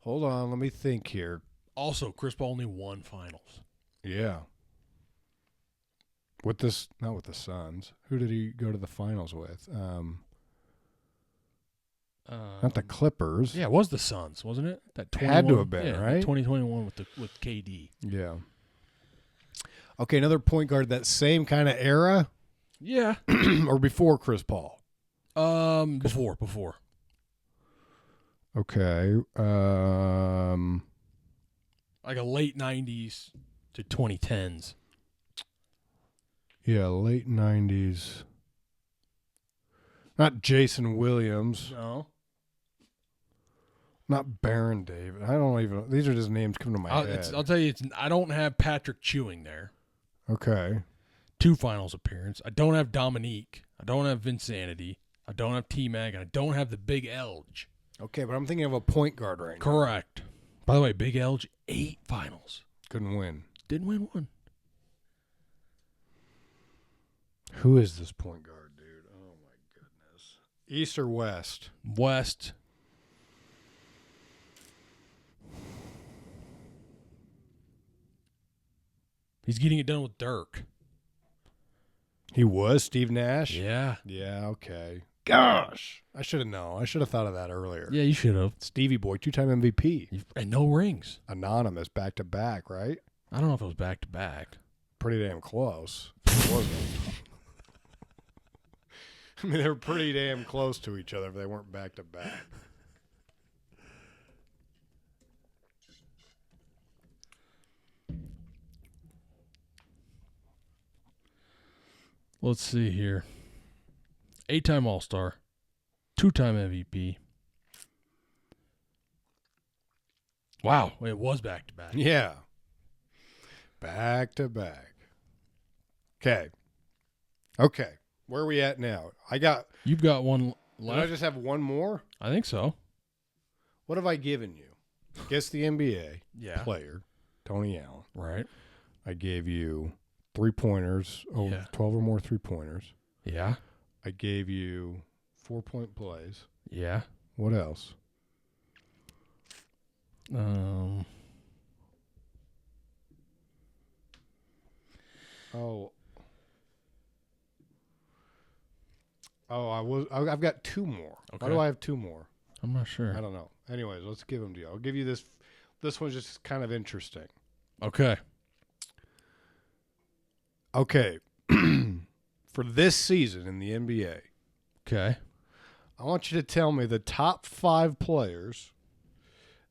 [SPEAKER 2] Hold on, let me think here.
[SPEAKER 1] Also, Chris Paul only won finals.
[SPEAKER 2] Yeah. Not with the Suns. Who did he go to the finals with? Not the Clippers.
[SPEAKER 1] Yeah, it was the Suns, wasn't it? That
[SPEAKER 2] Had to have been,
[SPEAKER 1] yeah,
[SPEAKER 2] right?
[SPEAKER 1] 2021 with KD.
[SPEAKER 2] Yeah. Okay, another point guard that same kind of era
[SPEAKER 1] Yeah.
[SPEAKER 2] or before Chris Paul?
[SPEAKER 1] Before.
[SPEAKER 2] Okay.
[SPEAKER 1] Like a late 90s to 2010s.
[SPEAKER 2] Yeah, late 90s. Not Jason Williams.
[SPEAKER 1] No.
[SPEAKER 2] Not Baron David. I don't even. These are just names coming to my head.
[SPEAKER 1] I'll tell you, I don't have Patrick Chewing there.
[SPEAKER 2] Okay.
[SPEAKER 1] 2 finals appearance. I don't have Dominique. I don't have Vinsanity. I don't have T-Mag. And I don't have the Big Elge.
[SPEAKER 2] Okay, but I'm thinking of a point guard right now.
[SPEAKER 1] Correct. By the way, Big Elge, 8 finals.
[SPEAKER 2] Couldn't win.
[SPEAKER 1] Didn't win one.
[SPEAKER 2] Who is this point guard, dude? Oh, my goodness. East or West?
[SPEAKER 1] West. He's getting it done with Dirk.
[SPEAKER 2] He was Steve Nash?
[SPEAKER 1] Yeah.
[SPEAKER 2] Yeah, okay. Gosh. I should have known. I should have thought of that earlier.
[SPEAKER 1] Yeah, you should have.
[SPEAKER 2] Stevie Boy, 2-time MVP.
[SPEAKER 1] And no rings.
[SPEAKER 2] Anonymous, back-to-back, right?
[SPEAKER 1] I don't know if it was back-to-back.
[SPEAKER 2] Pretty damn close. It wasn't. I mean, they were pretty damn close to each other if they weren't back-to-back.
[SPEAKER 1] Let's see here. 8-time All-Star. 2-time MVP. Wow, it was back-to-back.
[SPEAKER 2] Yeah. Back-to-back. Okay. Okay. Where are we at now?
[SPEAKER 1] You've got one
[SPEAKER 2] Did I
[SPEAKER 1] left?
[SPEAKER 2] just have one more?
[SPEAKER 1] I think so.
[SPEAKER 2] What have I given you? Guess the NBA
[SPEAKER 1] Yeah.
[SPEAKER 2] player, Tony Allen.
[SPEAKER 1] Right.
[SPEAKER 2] I gave you 3-pointers,
[SPEAKER 1] Yeah.
[SPEAKER 2] 12 or more 3-pointers.
[SPEAKER 1] Yeah.
[SPEAKER 2] I gave you 4-point plays.
[SPEAKER 1] Yeah.
[SPEAKER 2] What else? I've got 2 more.
[SPEAKER 1] Okay.
[SPEAKER 2] Why do I have 2 more?
[SPEAKER 1] I'm not sure.
[SPEAKER 2] I don't know. Anyways, let's give them to you. I'll give you this. This one's just kind of interesting.
[SPEAKER 1] Okay.
[SPEAKER 2] Okay. For this season in the NBA,
[SPEAKER 1] Okay.
[SPEAKER 2] I want you to tell me the top 5 players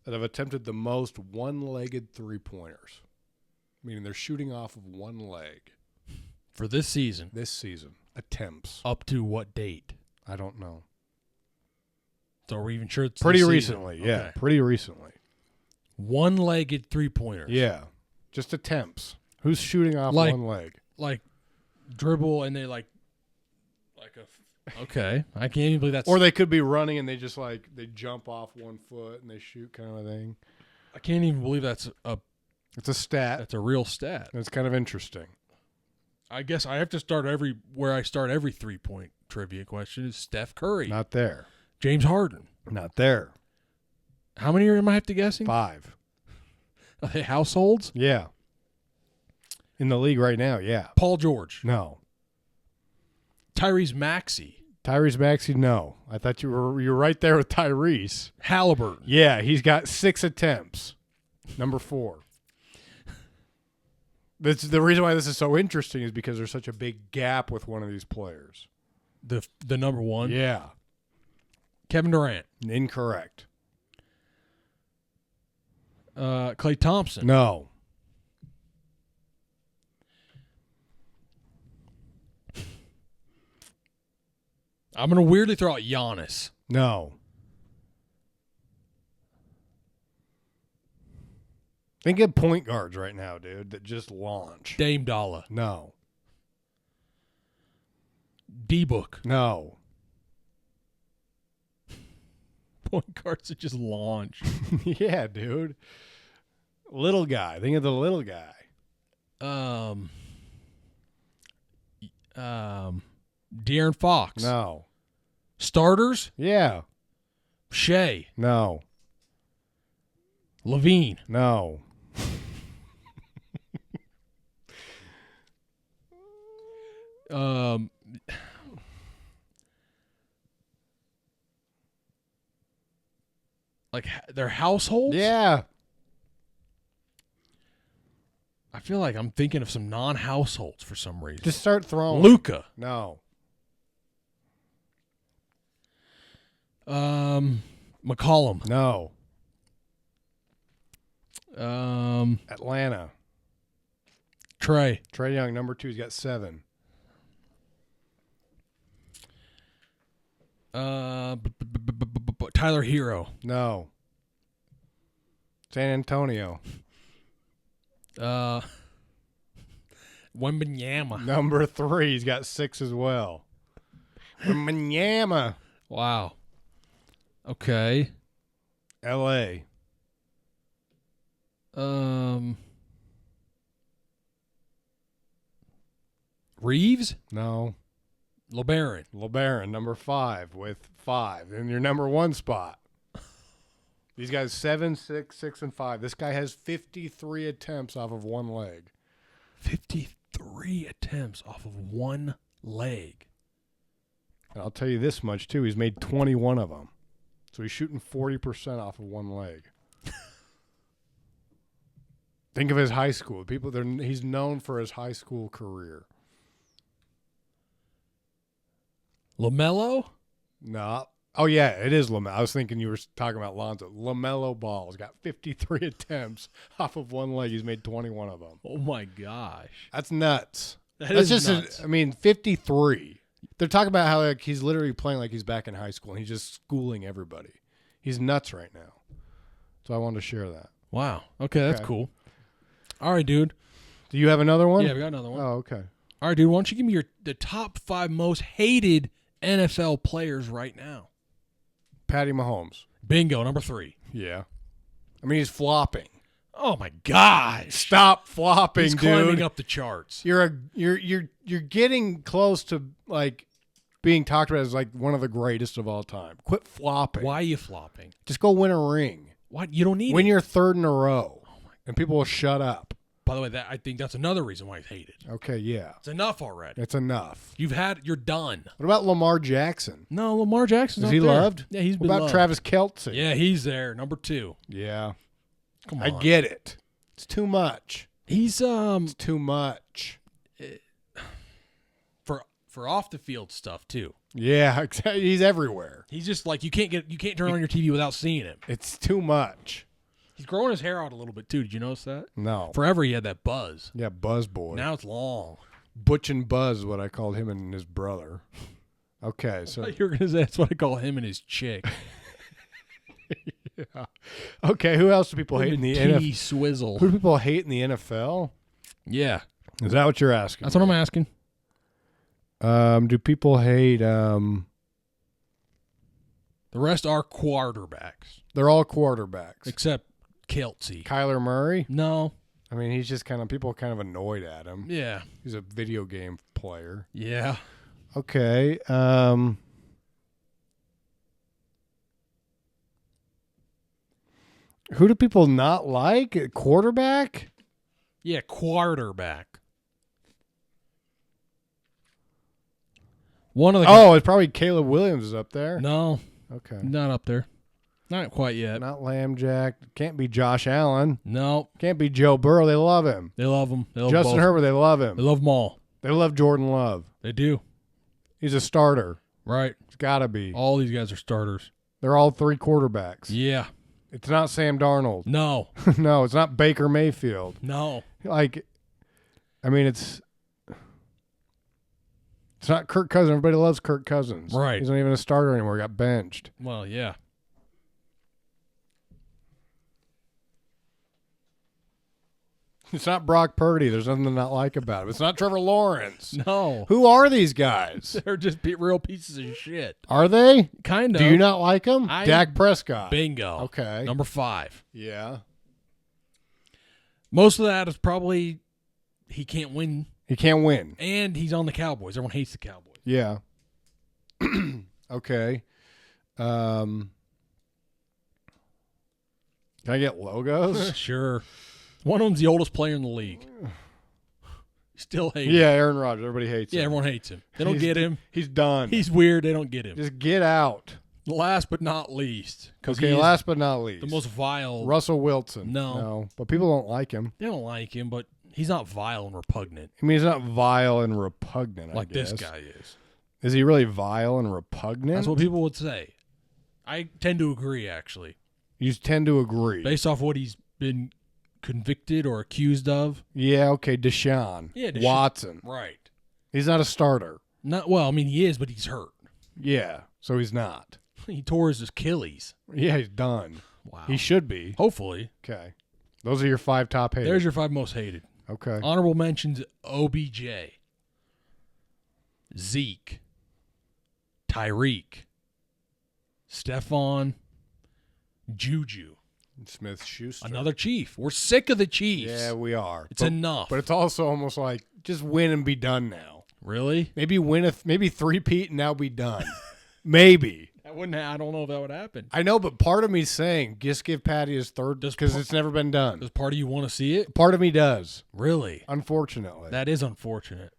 [SPEAKER 2] that have attempted the most one-legged 3-pointers, meaning they're shooting off of one leg
[SPEAKER 1] For this season.
[SPEAKER 2] this season. Attempts.
[SPEAKER 1] Up to what date?
[SPEAKER 2] I don't know.
[SPEAKER 1] So are we even sure it's
[SPEAKER 2] Pretty
[SPEAKER 1] this
[SPEAKER 2] recently,
[SPEAKER 1] season?
[SPEAKER 2] yeah.
[SPEAKER 1] Okay.
[SPEAKER 2] Pretty recently.
[SPEAKER 1] One-legged 3-pointers.
[SPEAKER 2] Yeah. Just attempts. Who's shooting off
[SPEAKER 1] Like-
[SPEAKER 2] one leg?
[SPEAKER 1] Like dribble and they like a. Okay. I can't even believe that's.
[SPEAKER 2] Or they could be running and they just they jump off one foot and they shoot kind of thing.
[SPEAKER 1] I can't even believe that's
[SPEAKER 2] It's a stat.
[SPEAKER 1] a real stat.
[SPEAKER 2] It's kind of interesting.
[SPEAKER 1] I guess I have to start every 3-point trivia question is Steph Curry.
[SPEAKER 2] Not there.
[SPEAKER 1] James Harden.
[SPEAKER 2] Not there.
[SPEAKER 1] How many am I have to guessing?
[SPEAKER 2] 5.
[SPEAKER 1] Are they households?
[SPEAKER 2] Yeah. In the league right now, yeah.
[SPEAKER 1] Paul George.
[SPEAKER 2] No.
[SPEAKER 1] Tyrese Maxey.
[SPEAKER 2] Tyrese Maxey, no. I thought you were right there with Tyrese.
[SPEAKER 1] Halliburton.
[SPEAKER 2] Yeah, he's got 6 attempts. Number 4. The reason why this is so interesting is because there's such a big gap with one of these players.
[SPEAKER 1] The number 1.
[SPEAKER 2] Yeah.
[SPEAKER 1] Kevin Durant.
[SPEAKER 2] Incorrect.
[SPEAKER 1] Klay Thompson.
[SPEAKER 2] No.
[SPEAKER 1] I'm going to weirdly throw out Giannis.
[SPEAKER 2] No. Think of point guards right now, dude, that just launch.
[SPEAKER 1] Dame Dollar.
[SPEAKER 2] No.
[SPEAKER 1] D-Book.
[SPEAKER 2] No.
[SPEAKER 1] Point guards that just launch.
[SPEAKER 2] Yeah, dude. Little guy. Think of the little guy.
[SPEAKER 1] De'Aaron Fox.
[SPEAKER 2] No.
[SPEAKER 1] Starters?
[SPEAKER 2] Yeah.
[SPEAKER 1] Shea.
[SPEAKER 2] No.
[SPEAKER 1] Levine.
[SPEAKER 2] No.
[SPEAKER 1] Like their households?
[SPEAKER 2] Yeah.
[SPEAKER 1] I feel like I'm thinking of some non-households for some reason.
[SPEAKER 2] Just start throwing.
[SPEAKER 1] Luka.
[SPEAKER 2] No.
[SPEAKER 1] McCollum.
[SPEAKER 2] No.
[SPEAKER 1] Trey.
[SPEAKER 2] Atlanta. Trey Young, number 2. He's got 7.
[SPEAKER 1] Tyler Hero.
[SPEAKER 2] No. San Antonio.
[SPEAKER 1] Wembanyama.
[SPEAKER 2] Number 3. He's got 6 as well. Wembanyama.
[SPEAKER 1] Wow. Okay.
[SPEAKER 2] L.A.
[SPEAKER 1] Reeves?
[SPEAKER 2] No.
[SPEAKER 1] LeBaron,
[SPEAKER 2] number 5 with 5 in your number 1 spot. These guys 7, 6, 6, and 5. This guy has 53 attempts off of one leg.
[SPEAKER 1] 53 attempts off of one leg.
[SPEAKER 2] And I'll tell you this much, too. He's made 21 of them. So he's shooting 40% off of one leg. Think of his high school. He's known for his high school career.
[SPEAKER 1] LaMelo?
[SPEAKER 2] No. Oh, yeah, it is LaMelo. I was thinking you were talking about Lonzo. LaMelo Ball's got 53 attempts off of one leg. He's made 21 of them.
[SPEAKER 1] Oh, my gosh.
[SPEAKER 2] That's nuts.
[SPEAKER 1] That's just nuts.
[SPEAKER 2] 53. They're talking about how he's literally playing like he's back in high school, and he's just schooling everybody. He's nuts right now. So I wanted to share that.
[SPEAKER 1] Wow. Okay, that's cool. All right, dude.
[SPEAKER 2] Do you have another one?
[SPEAKER 1] Yeah, we got another one.
[SPEAKER 2] Oh, okay.
[SPEAKER 1] All right, dude. Why don't you give me the top 5 most hated NFL players right now?
[SPEAKER 2] Patty Mahomes.
[SPEAKER 1] Bingo, number 3.
[SPEAKER 2] Yeah. I mean, he's flopping.
[SPEAKER 1] Oh my gosh!
[SPEAKER 2] Stop flopping,
[SPEAKER 1] He's
[SPEAKER 2] dude.
[SPEAKER 1] climbing up the charts.
[SPEAKER 2] You're getting close to like being talked about as like one of the greatest of all time. Quit flopping.
[SPEAKER 1] Why are you flopping?
[SPEAKER 2] Just go win a ring.
[SPEAKER 1] What? You don't need
[SPEAKER 2] Win
[SPEAKER 1] it.
[SPEAKER 2] your 3rd in a row, and people will shut up.
[SPEAKER 1] By the way, I think that's another reason why he's hated.
[SPEAKER 2] Okay, yeah.
[SPEAKER 1] It's enough already.
[SPEAKER 2] It's enough.
[SPEAKER 1] You're done.
[SPEAKER 2] What about Lamar Jackson?
[SPEAKER 1] No, Lamar Jackson's
[SPEAKER 2] Is
[SPEAKER 1] up
[SPEAKER 2] he
[SPEAKER 1] there.
[SPEAKER 2] loved?
[SPEAKER 1] Yeah, he's been
[SPEAKER 2] What about
[SPEAKER 1] loved.
[SPEAKER 2] Travis Kelce?
[SPEAKER 1] Yeah, he's there, number 2.
[SPEAKER 2] Yeah.
[SPEAKER 1] Come on.
[SPEAKER 2] I get it. It's too much.
[SPEAKER 1] He's
[SPEAKER 2] It's too much.
[SPEAKER 1] for off the field stuff too.
[SPEAKER 2] Yeah, exactly. He's everywhere.
[SPEAKER 1] He's just like you can't turn on your TV without seeing him.
[SPEAKER 2] It's too much.
[SPEAKER 1] He's growing his hair out a little bit too. Did you notice that?
[SPEAKER 2] No.
[SPEAKER 1] Forever he had that buzz.
[SPEAKER 2] Yeah, Buzz Boy.
[SPEAKER 1] Now it's long.
[SPEAKER 2] Butch and Buzz is what I called him and his brother. Okay, so
[SPEAKER 1] You're gonna say that's what I call him and his chick.
[SPEAKER 2] yeah. Okay, who else do people hate in the NFL?
[SPEAKER 1] Swizzle.
[SPEAKER 2] Who do people hate in the NFL?
[SPEAKER 1] Yeah,
[SPEAKER 2] Is that what you're asking?
[SPEAKER 1] that's what I'm asking.
[SPEAKER 2] Do people hate
[SPEAKER 1] The rest are quarterbacks,
[SPEAKER 2] they're all quarterbacks.
[SPEAKER 1] except Kelsey.
[SPEAKER 2] Kyler Murray?
[SPEAKER 1] No.
[SPEAKER 2] I mean, he's just people are kind of annoyed at him.
[SPEAKER 1] Yeah.
[SPEAKER 2] He's a video game player.
[SPEAKER 1] Yeah.
[SPEAKER 2] Okay. Who do people not like? A quarterback?
[SPEAKER 1] Yeah, quarterback. One of the
[SPEAKER 2] Oh, it's probably Caleb Williams is up there.
[SPEAKER 1] No,
[SPEAKER 2] Okay.
[SPEAKER 1] not up there. Not quite yet.
[SPEAKER 2] Not Lambjack. Can't be Josh Allen.
[SPEAKER 1] No,
[SPEAKER 2] Can't be Joe Burrow. They love him.
[SPEAKER 1] they love him. They love
[SPEAKER 2] Justin
[SPEAKER 1] both.
[SPEAKER 2] Herbert, they love
[SPEAKER 1] They
[SPEAKER 2] him.
[SPEAKER 1] love them all.
[SPEAKER 2] They love Jordan Love.
[SPEAKER 1] They do.
[SPEAKER 2] He's a starter.
[SPEAKER 1] Right.
[SPEAKER 2] It's got to be.
[SPEAKER 1] All these guys are starters.
[SPEAKER 2] They're all 3 quarterbacks.
[SPEAKER 1] Yeah.
[SPEAKER 2] It's not Sam Darnold.
[SPEAKER 1] No.
[SPEAKER 2] No, it's not Baker Mayfield.
[SPEAKER 1] No.
[SPEAKER 2] Like, I mean, it's not Kirk Cousins. Everybody loves Kirk Cousins.
[SPEAKER 1] Right.
[SPEAKER 2] He's not even a starter anymore. He got benched.
[SPEAKER 1] Well, yeah.
[SPEAKER 2] It's not Brock Purdy. There's nothing to not like about him. It's not Trevor Lawrence.
[SPEAKER 1] No.
[SPEAKER 2] Who are these guys?
[SPEAKER 1] They're just real pieces of shit.
[SPEAKER 2] Are they?
[SPEAKER 1] Kind of.
[SPEAKER 2] Do you not like them? Dak Prescott.
[SPEAKER 1] Bingo.
[SPEAKER 2] Okay.
[SPEAKER 1] Number 5.
[SPEAKER 2] Yeah.
[SPEAKER 1] Most of that is probably he can't win.
[SPEAKER 2] He can't win.
[SPEAKER 1] And he's on the Cowboys. Everyone hates the Cowboys.
[SPEAKER 2] Yeah. Okay. Can I get logos?
[SPEAKER 1] Sure. One of them's the oldest player in the league. Still hate him.
[SPEAKER 2] Yeah, Aaron Rodgers. Everybody hates him.
[SPEAKER 1] Yeah, everyone hates him. They don't get him.
[SPEAKER 2] He's done.
[SPEAKER 1] He's weird. They don't get him.
[SPEAKER 2] Just get out.
[SPEAKER 1] Last but not least.
[SPEAKER 2] Okay, last but not least.
[SPEAKER 1] The most vile.
[SPEAKER 2] Russell Wilson.
[SPEAKER 1] No.
[SPEAKER 2] But people don't like him.
[SPEAKER 1] They don't like him, but he's not vile and repugnant.
[SPEAKER 2] I mean, he's not vile and repugnant,
[SPEAKER 1] like
[SPEAKER 2] I guess.
[SPEAKER 1] this guy is.
[SPEAKER 2] Is he really vile and repugnant?
[SPEAKER 1] That's what people would say. I tend to agree, actually.
[SPEAKER 2] You tend to agree.
[SPEAKER 1] Based off what he's been convicted or accused of.
[SPEAKER 2] Yeah, okay, Deshaun.
[SPEAKER 1] Yeah,
[SPEAKER 2] Watson.
[SPEAKER 1] Right.
[SPEAKER 2] He's not a starter.
[SPEAKER 1] Not well, I mean, he is, but he's hurt.
[SPEAKER 2] Yeah, so he's not.
[SPEAKER 1] He tore his Achilles.
[SPEAKER 2] Yeah, he's done.
[SPEAKER 1] Wow.
[SPEAKER 2] He should be.
[SPEAKER 1] Hopefully.
[SPEAKER 2] Okay. Those are your 5 top haters.
[SPEAKER 1] There's your 5 most hated.
[SPEAKER 2] Okay.
[SPEAKER 1] Honorable mentions: OBJ, Zeke, Tyreek, Stephon, Juju.
[SPEAKER 2] Smith-Schuster.
[SPEAKER 1] Another Chief. We're sick of the Chiefs.
[SPEAKER 2] Yeah, we are.
[SPEAKER 1] It's enough.
[SPEAKER 2] But it's also almost like just win and be done now.
[SPEAKER 1] Really?
[SPEAKER 2] Maybe win maybe 3-peat and now be done. Maybe.
[SPEAKER 1] That wouldn't. I don't know if that would happen.
[SPEAKER 2] I know, but part of me's saying just give Patty his third because it's never been done.
[SPEAKER 1] Does part of you want to see it?
[SPEAKER 2] Part of me does.
[SPEAKER 1] Really?
[SPEAKER 2] Unfortunately.
[SPEAKER 1] That is unfortunate.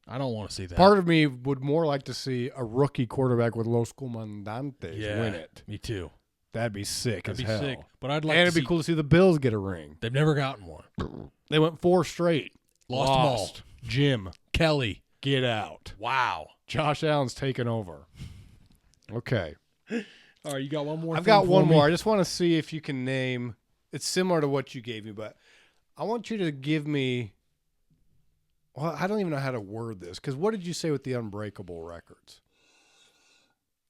[SPEAKER 1] I don't want to see that.
[SPEAKER 2] Part of me would more like to see a rookie quarterback with Los Comandantes win it.
[SPEAKER 1] Me too.
[SPEAKER 2] That'd be sick
[SPEAKER 1] That'd
[SPEAKER 2] as
[SPEAKER 1] be
[SPEAKER 2] hell.
[SPEAKER 1] sick. But I'd like
[SPEAKER 2] and
[SPEAKER 1] to
[SPEAKER 2] it'd be cool to see the Bills get a ring.
[SPEAKER 1] They've never gotten one.
[SPEAKER 2] They went 4 straight.
[SPEAKER 1] Lost them all.
[SPEAKER 2] Jim.
[SPEAKER 1] Kelly.
[SPEAKER 2] Get out.
[SPEAKER 1] Wow.
[SPEAKER 2] Josh Allen's taking over. Okay.
[SPEAKER 1] All right, you got one more?
[SPEAKER 2] I've got one more. I just want to see if you can name. It's similar to what you gave me, but I want you to give me. Well, I don't even know how to word this because what did you say with the unbreakable records?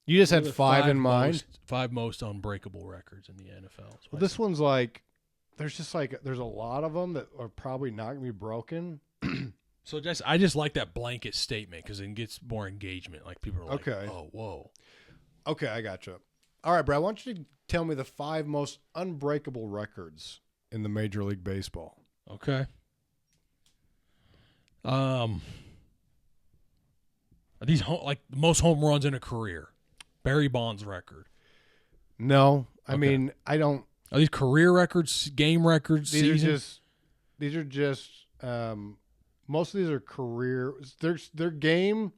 [SPEAKER 2] You just had 5 in mind.
[SPEAKER 1] 5 most unbreakable records in the NFL.
[SPEAKER 2] Well, this one's like, there's a lot of them that are probably not going to be broken.
[SPEAKER 1] So I just like that blanket statement because it gets more engagement. Like people are like,
[SPEAKER 2] okay.
[SPEAKER 1] Oh, whoa.
[SPEAKER 2] Okay, I gotcha. All right, Brad, I want you to tell me the 5 most unbreakable records in the Major League Baseball.
[SPEAKER 1] Okay. Are these like the most home runs in a career? Barry Bonds record.
[SPEAKER 2] No, I mean, I don't.
[SPEAKER 1] Are these career records, game records, season?
[SPEAKER 2] These are just most of these are career. They're game,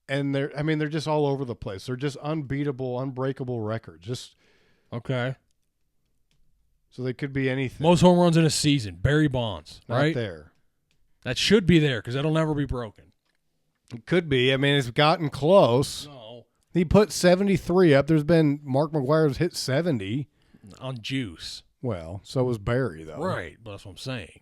[SPEAKER 2] and they're just all over the place. They're just unbeatable, unbreakable records. Just
[SPEAKER 1] okay.
[SPEAKER 2] So they could be anything.
[SPEAKER 1] Most home runs in a season, Barry Bonds, right?
[SPEAKER 2] Not there.
[SPEAKER 1] That should be there because that'll never be broken.
[SPEAKER 2] It could be. I mean, it's gotten close.
[SPEAKER 1] No.
[SPEAKER 2] He put 73 up. There's been Mark McGwire's hit 70
[SPEAKER 1] on juice.
[SPEAKER 2] Well, so was Barry though.
[SPEAKER 1] Right, but that's what I'm saying.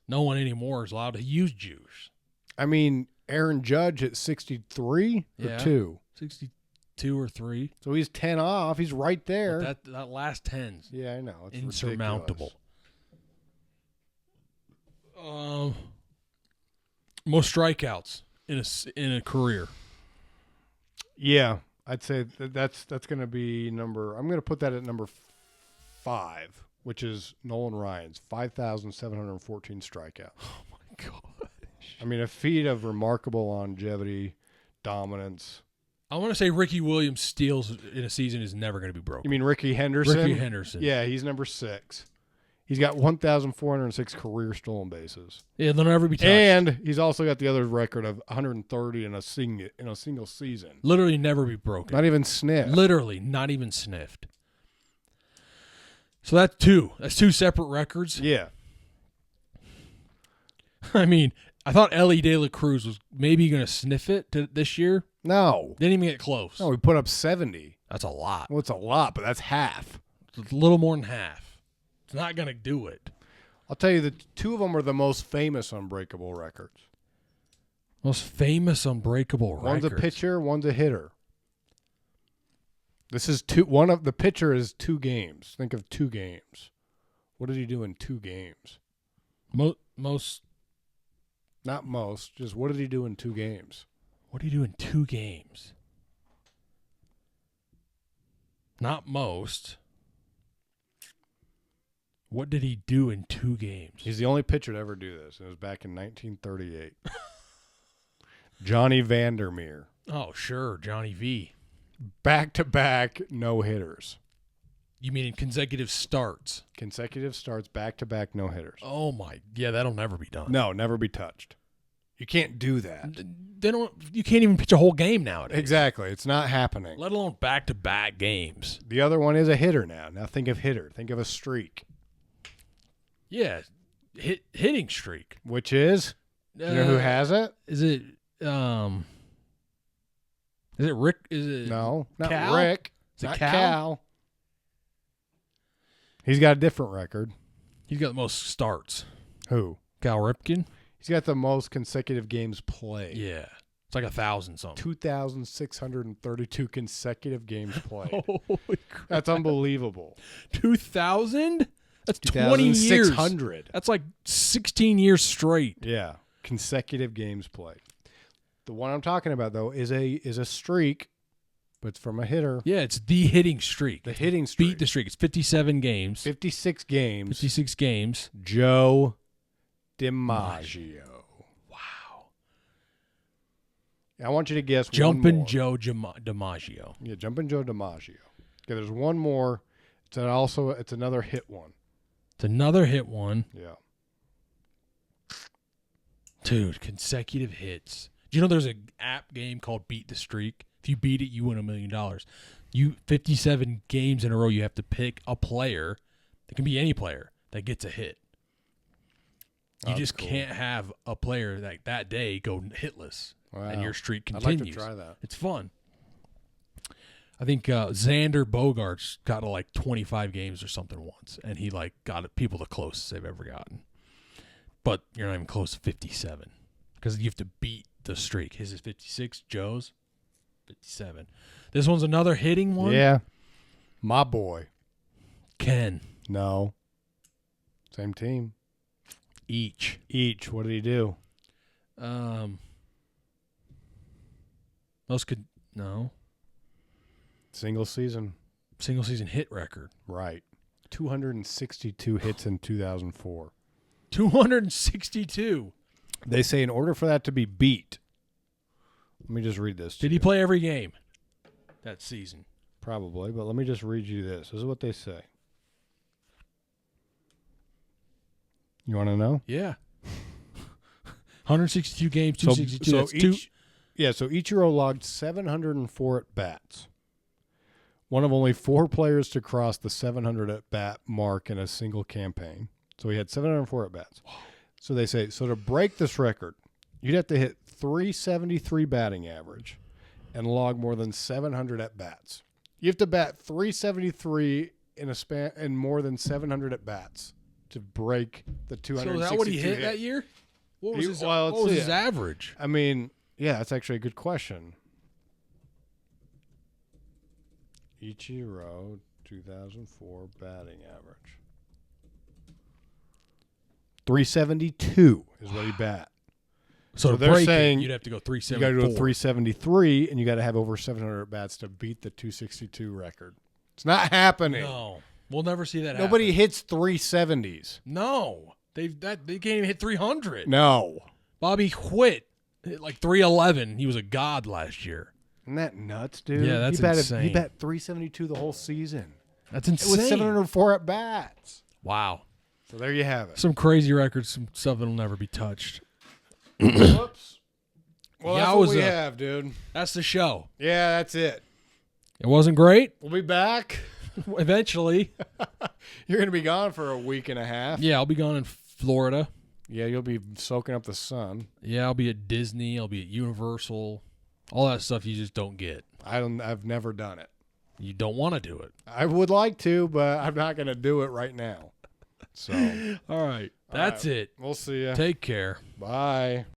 [SPEAKER 1] No one anymore is allowed to use juice.
[SPEAKER 2] I mean, Aaron Judge hit 63 or 2.
[SPEAKER 1] 62 or 3.
[SPEAKER 2] So he's 10 off. He's right there.
[SPEAKER 1] But that last 10's
[SPEAKER 2] yeah, I know. It's
[SPEAKER 1] insurmountable. Most strikeouts in a career.
[SPEAKER 2] Yeah, I'd say that's going to be number. I'm going to put that at number 5, which is Nolan Ryan's 5,714 strikeouts.
[SPEAKER 1] Oh my gosh!
[SPEAKER 2] I mean, a feat of remarkable longevity, dominance.
[SPEAKER 1] I want to say Ricky Williams' steals in a season is never going to be broken.
[SPEAKER 2] You mean Ricky Henderson?
[SPEAKER 1] Ricky Henderson.
[SPEAKER 2] Yeah, he's number 6. He's got 1,406 career stolen bases.
[SPEAKER 1] Yeah, they'll never be touched.
[SPEAKER 2] And he's also got the other record of 130 in a single season.
[SPEAKER 1] Literally never be broken.
[SPEAKER 2] Not even sniffed.
[SPEAKER 1] Literally not even sniffed. So that's 2. That's 2 separate records.
[SPEAKER 2] Yeah.
[SPEAKER 1] I mean, I thought Ellie De La Cruz was maybe going to sniff it this year.
[SPEAKER 2] No.
[SPEAKER 1] Didn't even get close.
[SPEAKER 2] No, we put up 70.
[SPEAKER 1] That's a lot.
[SPEAKER 2] Well, it's a lot, but that's half.
[SPEAKER 1] It's a little more than half. It's not going to do it.
[SPEAKER 2] I'll tell you, the two of them are the most famous unbreakable records.
[SPEAKER 1] Most famous unbreakable
[SPEAKER 2] One's
[SPEAKER 1] records.
[SPEAKER 2] a pitcher, one's a hitter. This is two. One of the pitcher is 2 games. Think of 2 games. What did he do in 2 games?
[SPEAKER 1] Most.
[SPEAKER 2] Not most. Just what did he do in 2 games?
[SPEAKER 1] What did he do in 2 games? Not most. What did he do in 2 games?
[SPEAKER 2] He's the only pitcher to ever do this. It was back in 1938. Johnny Vandermeer.
[SPEAKER 1] Oh, sure. Johnny V.
[SPEAKER 2] Back-to-back no-hitters.
[SPEAKER 1] You mean in consecutive starts?
[SPEAKER 2] Consecutive starts, back-to-back no-hitters.
[SPEAKER 1] Oh, my. Yeah, that'll never be done.
[SPEAKER 2] No, never be touched. You can't do that.
[SPEAKER 1] You can't even pitch a whole game nowadays.
[SPEAKER 2] Exactly. It's not happening.
[SPEAKER 1] Let alone back-to-back games.
[SPEAKER 2] The other one is a hitter now. Now think of hitter. Think of a streak.
[SPEAKER 1] Yeah. Hitting streak.
[SPEAKER 2] Which is? You know who has it?
[SPEAKER 1] Is it Rick? Is it
[SPEAKER 2] No, not
[SPEAKER 1] Cal?
[SPEAKER 2] Rick.
[SPEAKER 1] Is it
[SPEAKER 2] Not
[SPEAKER 1] Cal?
[SPEAKER 2] Cal. He's got a different record.
[SPEAKER 1] He's got the most starts.
[SPEAKER 2] Who?
[SPEAKER 1] Cal Ripken?
[SPEAKER 2] He's got the most consecutive games played.
[SPEAKER 1] Yeah. It's like 1,000 something.
[SPEAKER 2] 2,632 consecutive games played.
[SPEAKER 1] Holy crap.
[SPEAKER 2] That's unbelievable.
[SPEAKER 1] 2,000? That's 20 years.
[SPEAKER 2] 2,600.
[SPEAKER 1] That's like 16 years straight.
[SPEAKER 2] Yeah, consecutive games played. The one I'm talking about though is a streak, but it's from a hitter.
[SPEAKER 1] Yeah, it's the hitting streak.
[SPEAKER 2] The hitting streak.
[SPEAKER 1] Beat the streak. It's 57 games.
[SPEAKER 2] 56 games.
[SPEAKER 1] 56 games.
[SPEAKER 2] Joe DiMaggio.
[SPEAKER 1] Wow.
[SPEAKER 2] I want you to guess
[SPEAKER 1] Jumpin'
[SPEAKER 2] one more.
[SPEAKER 1] Joe DiMaggio.
[SPEAKER 2] Yeah, Jumpin' Joe DiMaggio. Okay, there's one more. It's another hit one.
[SPEAKER 1] It's another hit one.
[SPEAKER 2] Yeah.
[SPEAKER 1] Dude, consecutive hits. Do you know there's an app game called Beat the Streak? If you beat it, you win $1 million. 57 games in a row, you have to pick a player. It can be any player that gets a hit. You just can't have a player that day go hitless, and your streak continues.
[SPEAKER 2] I'd like to try that.
[SPEAKER 1] It's fun. I think Xander Bogaerts got to like 25 games or something once, and he like got people the closest they've ever gotten. But you're not even close to 57 because you have to beat the streak. His is 56. Joe's 57. This one's another hitting one.
[SPEAKER 2] Yeah. My boy.
[SPEAKER 1] Ken.
[SPEAKER 2] No. Same team.
[SPEAKER 1] Each.
[SPEAKER 2] What did he do?
[SPEAKER 1] Most could no.
[SPEAKER 2] Single season
[SPEAKER 1] hit record.
[SPEAKER 2] Right. 262 hits in 2004.
[SPEAKER 1] 262.
[SPEAKER 2] They say in order for that to be beat. Let me just read this.
[SPEAKER 1] Did he play every game that season?
[SPEAKER 2] Probably, but let me just read you this. This is what they say. You want to know?
[SPEAKER 1] Yeah. 162 games, 262.
[SPEAKER 2] So Ichiro logged 704 at-bats. One of only 4 players to cross the 700 at-bat mark in a single campaign. So he had 704 at-bats. So they say, so to break this record, you'd have to hit 373 batting average and log more than 700 at-bats. You have to bat 373 in a span and more than 700 at-bats to break the 262.
[SPEAKER 1] So is that what he hit that year? What was his average?
[SPEAKER 2] I mean, yeah, that's actually a good question. Ichiro 2004 batting average. 372 is what he bat.
[SPEAKER 1] So
[SPEAKER 2] they're saying
[SPEAKER 1] you'd have to go 374.
[SPEAKER 2] You got to go 373, and you got to have over 700 bats to beat the 262 record. It's not happening.
[SPEAKER 1] No, we'll never see that.
[SPEAKER 2] Nobody
[SPEAKER 1] happen.
[SPEAKER 2] hits 370s.
[SPEAKER 1] No, they can't even hit 300.
[SPEAKER 2] No.
[SPEAKER 1] Bobby Witt hit like 311. He was a god last year.
[SPEAKER 2] Isn't that nuts, dude?
[SPEAKER 1] Yeah, that's
[SPEAKER 2] insane. He
[SPEAKER 1] insane.
[SPEAKER 2] bat 372 the whole season.
[SPEAKER 1] That's insane.
[SPEAKER 2] With 704 at bats.
[SPEAKER 1] Wow.
[SPEAKER 2] So there you have it.
[SPEAKER 1] Some crazy records, some stuff that'll never be touched.
[SPEAKER 2] Whoops. Well,
[SPEAKER 1] Yeah,
[SPEAKER 2] that's what we have, dude.
[SPEAKER 1] That's the show.
[SPEAKER 2] Yeah, that's it.
[SPEAKER 1] It wasn't great.
[SPEAKER 2] We'll be back.
[SPEAKER 1] Eventually.
[SPEAKER 2] You're going to be gone for a week and a half.
[SPEAKER 1] Yeah, I'll be gone in Florida.
[SPEAKER 2] Yeah, you'll be soaking up the sun.
[SPEAKER 1] Yeah, I'll be at Disney. I'll be at Universal. All that stuff you just don't get.
[SPEAKER 2] I've never done it.
[SPEAKER 1] You don't want to do it.
[SPEAKER 2] I would like to, but I'm not going to do it right now. So,
[SPEAKER 1] All right. That's it.
[SPEAKER 2] We'll see you.
[SPEAKER 1] Take care.
[SPEAKER 2] Bye.